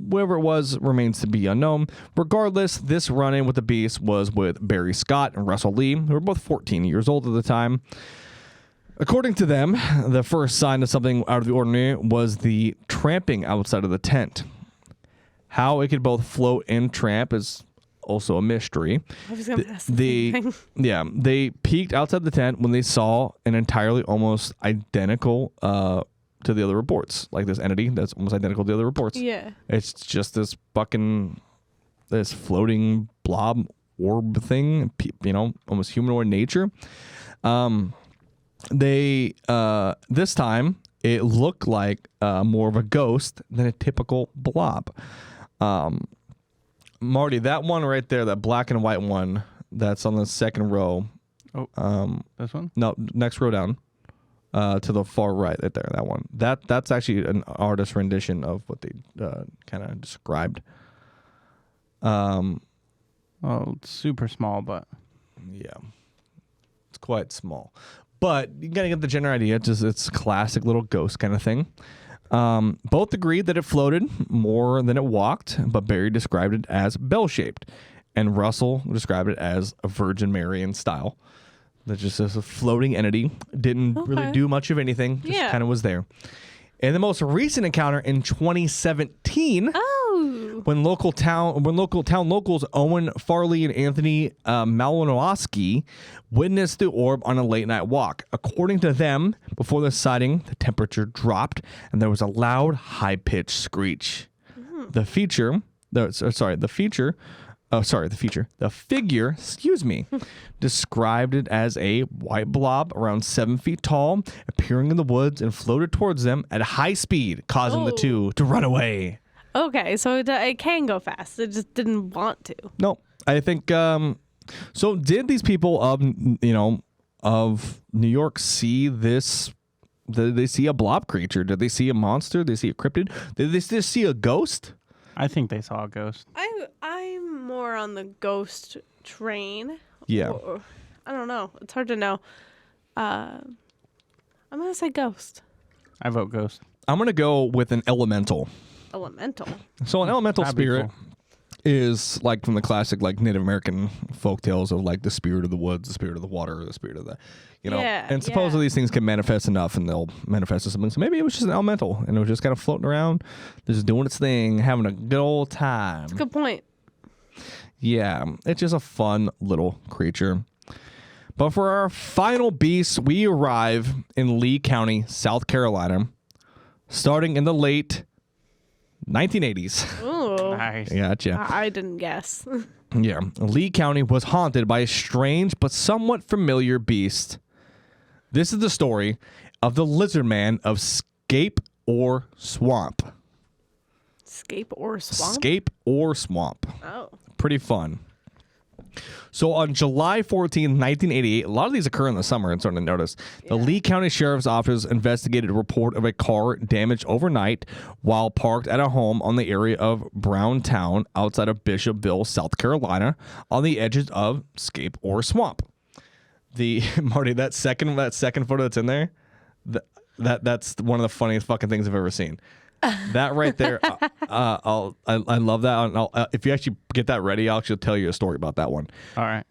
Whoever it was remains to be unknown. Regardless, this run-in with the beast was with Barry Scott and Russell Lee, who were both 14 years old at the time. According to them, the first sign of something out of the ordinary was the tramping outside of the tent. How it could both float and tramp is also a mystery. I was going to ask the same thing. They peeked outside the tent when they saw an entirely almost identical to the other reports, like this entity that's almost identical to the other reports. Yeah. It's just this floating blob orb thing, almost humanoid nature. This time it looked like more of a ghost than a typical blob. Marty, that one right there, that black and white one that's on the second row. Oh, this one? No, next row down. To the far right, right there, that one. That's actually an artist rendition of what they kind of described. It's super small, but yeah, it's quite small. But you gotta get the general idea. It's classic little ghost kind of thing. Both agreed that it floated more than it walked, but Barry described it as bell-shaped, and Russell described it as a Virgin Mary in style. That just is a floating entity. Didn't really do much of anything. Just kind of was there. And the most recent encounter in 2017, when local town locals Owen Farley and Anthony Malinowski witnessed the orb on a late night walk. According to them, before the sighting, the temperature dropped and there was a loud, high-pitched screech. The figure, described it as a white blob around 7 feet tall, appearing in the woods and floated towards them at high speed, causing the two to run away. Okay, so it can go fast. It just didn't want to. No, I think. So did these people of New York see this? Did they see a blob creature? Did they see a monster? Did they see a cryptid? Did they just see a ghost? I think they saw a ghost. I'm more on the ghost train. Yeah. Or, I don't know. It's hard to know. I'm going to say ghost. I vote ghost. I'm going to go with an elemental. Elemental? So an elemental spirit is like from the classic like Native American folk tales of like the spirit of the woods, the spirit of the water, the spirit of the, and supposedly these things can manifest enough and they'll manifest as something. So maybe it was just an elemental and it was just kind of floating around, just doing its thing, having a good old time. That's a good point. Yeah, it's just a fun little creature. But for our final beast, we arrive in Lee County, South Carolina, starting in the late 1980s. Ooh. Nice. Gotcha. I didn't guess. Yeah. Lee County was haunted by a strange but somewhat familiar beast. This is the story of the lizard man of Scape or Swamp. Scape or swamp? Scape or Swamp. Oh. Pretty fun. So on July 14, 1988, a lot of these occur in the summer, I'm starting to notice. The Lee County Sheriff's Office investigated a report of a car damaged overnight while parked at a home on the area of Browntown outside of Bishopville, South Carolina, on the edges of Scape or Swamp. Marty, that second photo that's in there, that's one of the funniest fucking things I've ever seen. That right there, I love that. And if you actually get that ready, I'll actually tell you a story about that one. All right.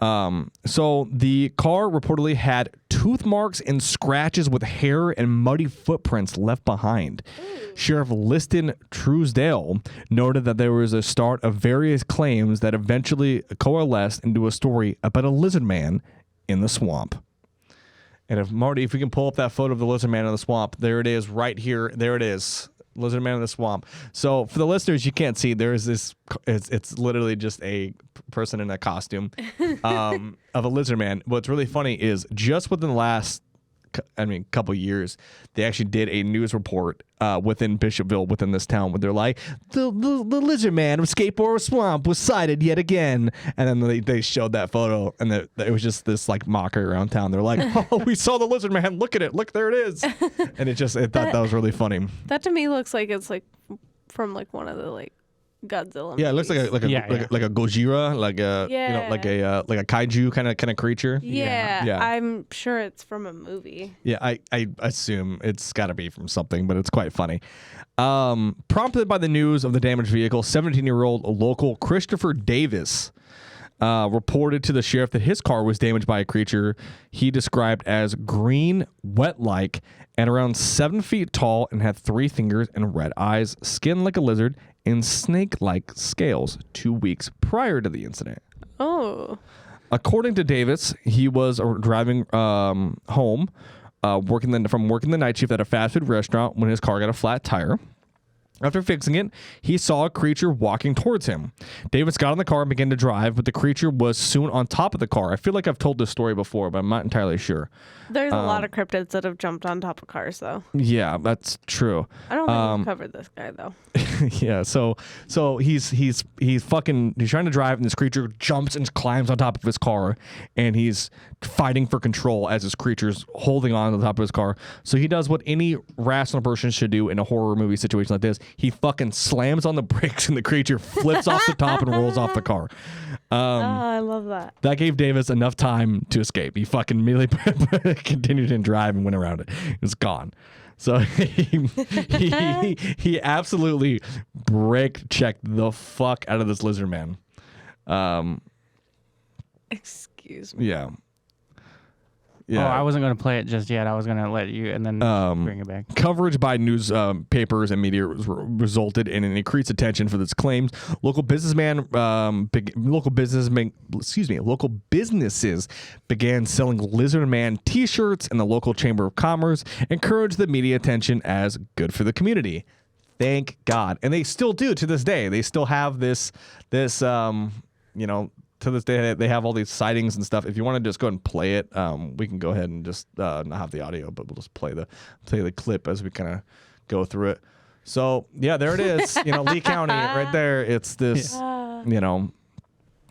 So the car reportedly had tooth marks and scratches with hair and muddy footprints left behind. Sheriff Liston Truesdale noted that there was a start of various claims that eventually coalesced into a story about a lizard man in the swamp. And if we can pull up that photo of the lizard man in the swamp, there it is right here. There it is. Lizard man in the swamp. So for the listeners, you can't see, there is this, it's literally just a person in a costume of a lizard man. What's really funny is just within the last couple years, they actually did a news report within Bishopville, within this town, where they're like, the lizard man of Skateboard Swamp was sighted yet again. And then they showed that photo, and it was just this like mockery around town. They're like, oh, we saw the lizard man. Look at it. Look, there it is. And it thought that was really funny. That to me looks like it's like from like one of the like Godzilla. Yeah, it looks like a Gojira, like a like a kaiju kind of creature. Yeah, I'm sure it's from a movie. Yeah, I assume it's got to be from something, but it's quite funny. Prompted by the news of the damaged vehicle, 17-year-old local Christopher Davis reported to the sheriff that his car was damaged by a creature he described as green, wet-like, and around 7 feet tall, and had 3 fingers and red eyes, skin like a lizard, and snake-like scales 2 weeks prior to the incident. Oh. According to Davis, he was driving home, working the night shift at a fast food restaurant when his car got a flat tire. After fixing it, he saw a creature walking towards him. Davis got in the car and began to drive, but the creature was soon on top of the car. I feel like I've told this story before, but I'm not entirely sure. There's a lot of cryptids that have jumped on top of cars, though. Yeah, that's true. I don't think we've covered this guy, though. Yeah, so he's trying to drive, and this creature jumps and climbs on top of his car, and he's fighting for control as this creature's holding on to the top of his car. So he does what any rational person should do in a horror movie situation like this. He fucking slams on the brakes, and the creature flips off the top and rolls off the car. I love that. That gave Davis enough time to escape. He fucking immediately continued to drive and went around it. It was gone. So he absolutely brake checked the fuck out of this lizard man. Excuse me. Yeah. Oh, I wasn't going to play it just yet. I was going to let you and then bring it back. Coverage by news papers and media resulted in an increased attention for this claims. Local businesses began selling Lizard Man T-shirts, and the local Chamber of Commerce encouraged the media attention as good for the community. Thank God, and they still do to this day. They still have this. To this day, they have all these sightings and stuff. If you want to just go ahead and play it, we can go ahead and just not have the audio, but we'll just play the clip as we kind of go through it. So yeah, there it is. Lee County, right there. It's this.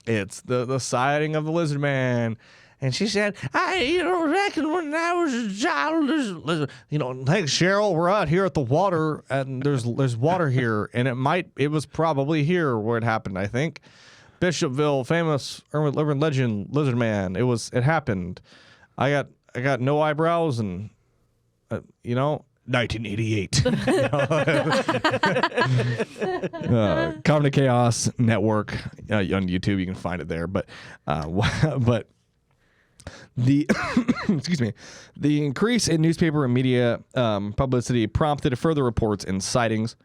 It's the sighting of the lizard man. And she said, I reckon when I was a child, hey Cheryl, we're out here at the water, and there's water here, and it was probably here where it happened. I think. Bishopville, famous urban legend, lizard man. It happened. I got no eyebrows, and 1988. Common to Chaos Network on YouTube. You can find it there. But the excuse me, the increase in newspaper and media publicity prompted further reports and sightings.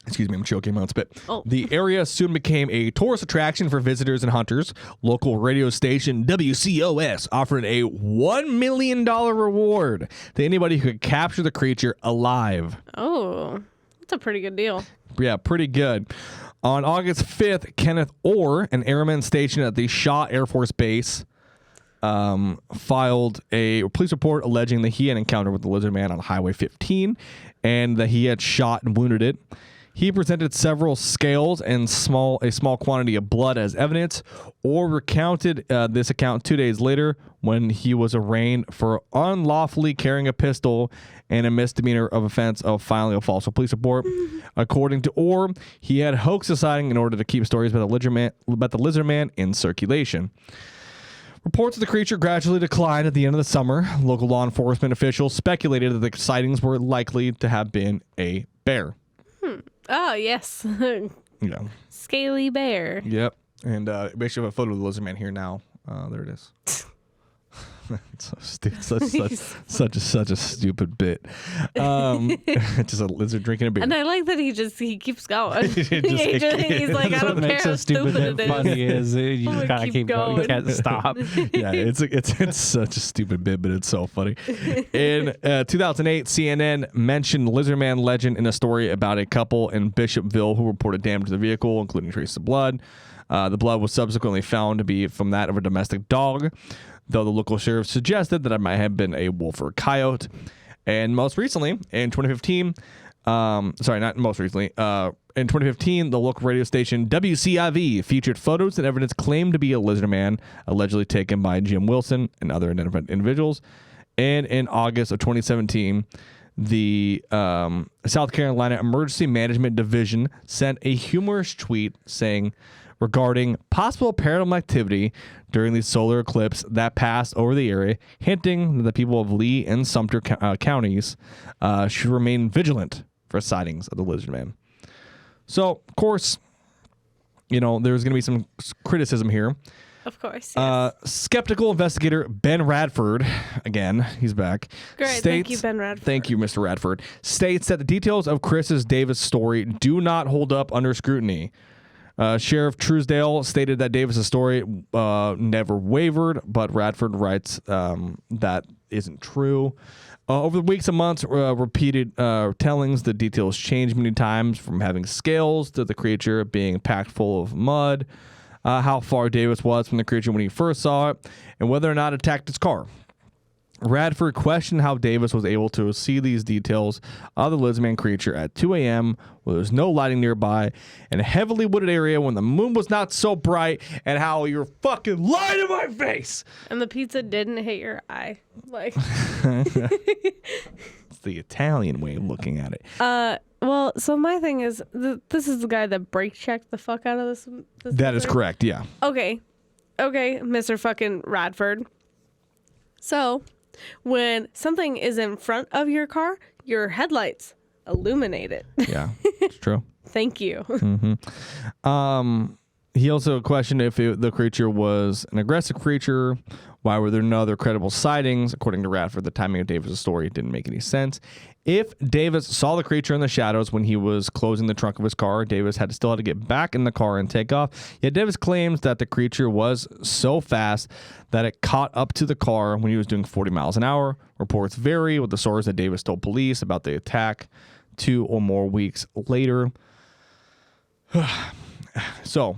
Excuse me, I'm choking my own spit. Oh. The area soon became a tourist attraction for visitors and hunters. Local radio station WCOS offered a $1 million reward to anybody who could capture the creature alive. Oh, that's a pretty good deal. Yeah, pretty good. On August 5th, Kenneth Orr, an airman stationed at the Shaw Air Force Base, filed a police report alleging that he had encountered with the lizard man on Highway 15 and that he had shot and wounded it. He presented several scales and a small quantity of blood as evidence, or recounted this account 2 days later when he was arraigned for unlawfully carrying a pistol and a misdemeanor of offense of filing a false police report. According to Orr, he had hoaxed the sighting in order to keep stories about the lizard man in circulation. Reports of the creature gradually declined at the end of the summer. Local law enforcement officials speculated that the sightings were likely to have been a bear. Oh, yes. Yeah. Scaly bear. Yep. And we actually have a photo of the lizard man here now. There it is. It's so stupid. Such a stupid bit. Just a lizard drinking a beer. And I like that he keeps going. He's like, I That's don't what care makes how it stupid stupid and it is. funny is you just gotta keep going. You can't stop. Yeah, it's such a stupid bit, but it's so funny. In 2008, CNN mentioned Lizard Man legend in a story about a couple in Bishopville who reported damage to the vehicle, including traces of blood. The blood was subsequently found to be from that of a domestic dog, though the local sheriff suggested that it might have been a wolf or a coyote. And most recently, in 2015, in 2015, the local radio station WCIV featured photos and evidence claimed to be a lizard man, allegedly taken by Jim Wilson and other identified individuals. And in August of 2017, the South Carolina Emergency Management Division sent a humorous tweet saying, regarding possible paranormal activity during the solar eclipse that passed over the area, hinting that the people of Lee and Sumter counties should remain vigilant for sightings of the lizard man. So, of course, there's going to be some criticism here. Of course. Yes. Skeptical investigator Ben Radford, again, he's back. Great. Thank you, Ben Radford. Thank you, Mr. Radford. States that the details of Chris's Davis story do not hold up under scrutiny. Sheriff Truesdale stated that Davis's story never wavered, but Radford writes that isn't true. Over the weeks and months, repeated tellings, the details changed many times, from having scales to the creature being packed full of mud, how far Davis was from the creature when he first saw it, and whether or not it attacked his car. Radford questioned how Davis was able to see these details of the lizardman creature at 2 a.m. when there was no lighting nearby in a heavily wooded area when the moon was not so bright, and how you're fucking lying to my face. And the pizza didn't hit your eye. Like, it's the Italian way of looking at it. Well, so my thing is, this is the guy that brake checked the fuck out of this That is correct, yeah. Okay, Mr. fucking Radford. So, when something is in front of your car, your headlights illuminate it. Yeah, it's true. Thank you. Mm-hmm. He also questioned if the creature was an aggressive creature. Why were there no other credible sightings? According to Radford, the timing of Davis' story didn't make any sense. If Davis saw the creature in the shadows when he was closing the trunk of his car, Davis still had to get back in the car and take off. Yet Davis claims that the creature was so fast that it caught up to the car when he was doing 40 miles an hour. Reports vary with the source that Davis told police about the attack 2 or more weeks later. So,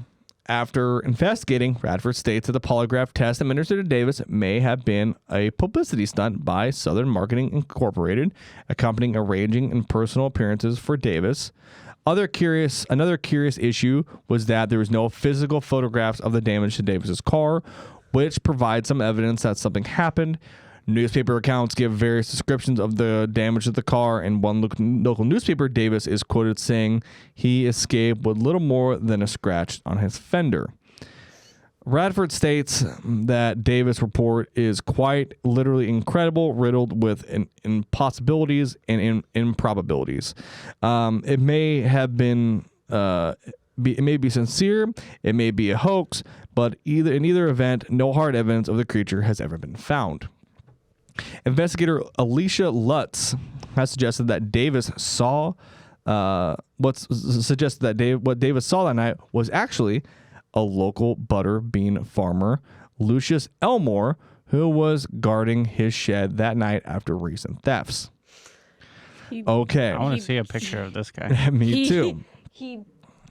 after investigating, Radford states that the polygraph test administered to Davis may have been a publicity stunt by Southern Marketing Incorporated, accompanying arranging and personal appearances for Davis. Another curious issue was that there was no physical photographs of the damage to Davis's car, which provides some evidence that something happened. Newspaper accounts give various descriptions of the damage to the car. In one local newspaper, Davis is quoted saying he escaped with little more than a scratch on his fender. Radford states that Davis' report is quite literally incredible, riddled with impossibilities and improbabilities. It may have been... it may be sincere, it may be a hoax, but in either event, no hard evidence of the creature has ever been found. Investigator Alicia Lutz has suggested that Davis saw what suggested that what David saw that night was actually a local butter bean farmer, Lucius Elmore, who was guarding his shed that night after recent thefts. Okay. I want to see a picture of this guy. Me too. He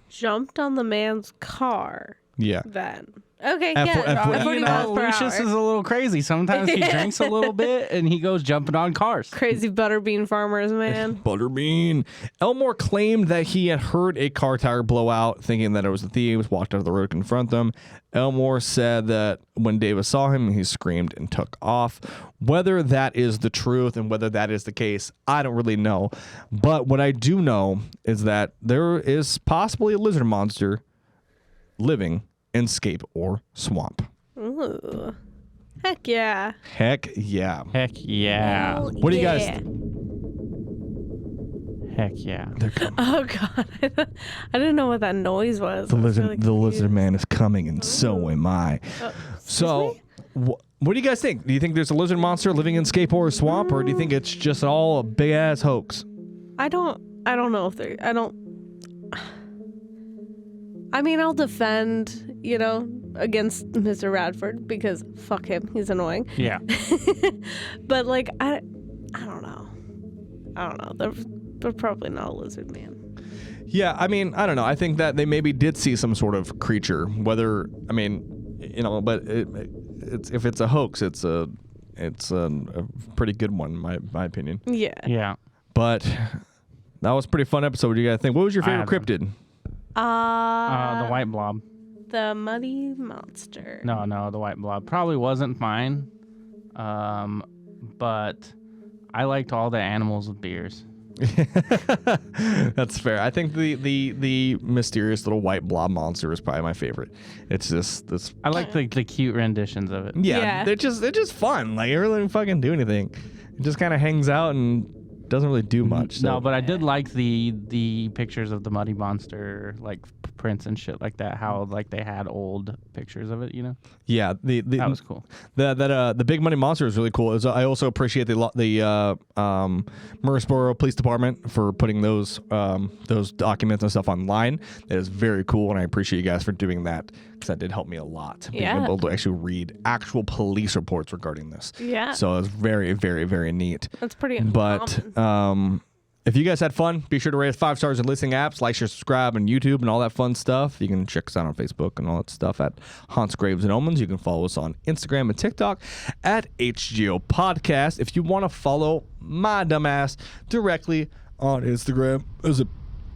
jumped on the man's car. Yeah. Then. Okay, F- yeah. F- at 40 miles per Lucius hour. is a little crazy. Sometimes he drinks a little bit and he goes jumping on cars. Crazy butterbean farmers, man. Butterbean. Elmore claimed that he had heard a car tire blow out, thinking that it was the thieves, walked out of the road to confront them. Elmore said that when Davis saw him, he screamed and took off. Whether that is the truth and whether that is the case, I don't really know. But what I do know is that there is possibly a lizard monster living in Scape or Swamp. Ooh. Heck yeah. Heck yeah. Heck yeah. Hell What do you guys yeah. Heck yeah. They're coming. Oh god. I didn't know what that noise was. The I was lizard, really the lizard confused. man is coming, and so am I. So, what do you guys think? Do you think there's a lizard monster living in Scape or Swamp, or do you think it's just all a big ass hoax? I don't know if they're I mean, I'll defend, against Mr. Radford because fuck him, he's annoying. Yeah. But like I don't know. They're probably not a lizard man. Yeah, I mean, I don't know. I think that they maybe did see some sort of creature. Whether, I mean, but if it's a hoax, it's a pretty good one, in my opinion. Yeah. Yeah. But that was a pretty fun episode. What do you guys think? What was your favorite I had cryptid? The white blob. The muddy monster. No, the white blob probably wasn't mine. But I liked all the animals with beers. That's fair. I think the mysterious little white blob monster is probably my favorite. It's just this. I like the cute renditions of it. Yeah. They're just fun. Like, it really didn't fucking do anything. It just kind of hangs out and doesn't really do much. So. No, but I did like the pictures of the muddy monster, like prints and shit like that. How like they had old pictures of it, Yeah, that was cool. The big money monster is really cool. I also appreciate the Murfreesboro Police Department for putting those documents and stuff online. That is very cool, and I appreciate you guys for doing that because that did help me a lot. Being able to actually read actual police reports regarding this. Yeah. So it's very, very, very neat. That's pretty But if you guys had fun, be sure to rate us 5 stars in listening apps, like, share, subscribe on YouTube and all that fun stuff. You can check us out on Facebook and all that stuff at Haunts, Graves, and Omens. You can follow us on Instagram and TikTok at HGOPodcast. If you want to follow my dumbass directly on Instagram, is it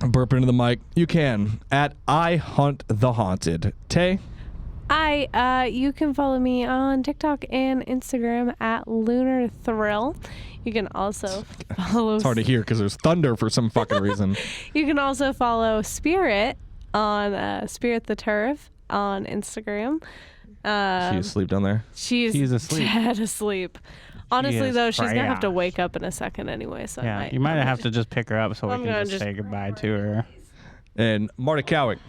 burp into the mic? You can at I Hunt the Haunted. Tay? You can follow me on TikTok and Instagram at Lunar Thrill. You can also follow. It's hard to hear because there's thunder for some fucking reason. You can also follow Spirit on Spirit the Turf on Instagram. She's asleep down there. She's asleep. Dead asleep. Honestly, is though, she's gonna have to trash. wake up in a second anyway. So Yeah, you might have to just pick her up so we I'm can gonna just just- say goodbye to her. And Marty Cowick.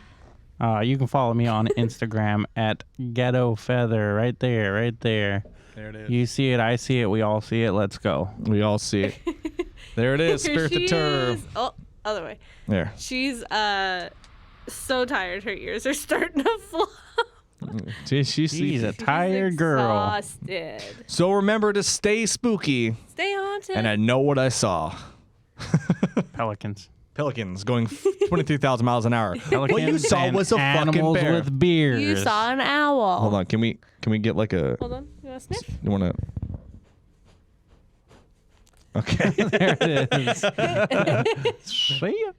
You can follow me on Instagram at Ghetto Feather. Right there. There it is. You see it, I see it, we all see it. Let's go. We all see it. There it is. Spirit the She Turf. is- Oh, other way. There. She's so tired. Her ears are starting to flop. She's She's a tired girl. Exhausted. So remember to stay spooky. Stay haunted. And I know what I saw. Pelicans. Pelicans going 23,000 miles an hour. Pelicans What you saw and was a fucking animals bear. with beers. You saw an owl. Hold on. Can we get like a? Hold on. You want to sniff? You want to? Okay. There it is. See ya.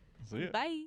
Bye.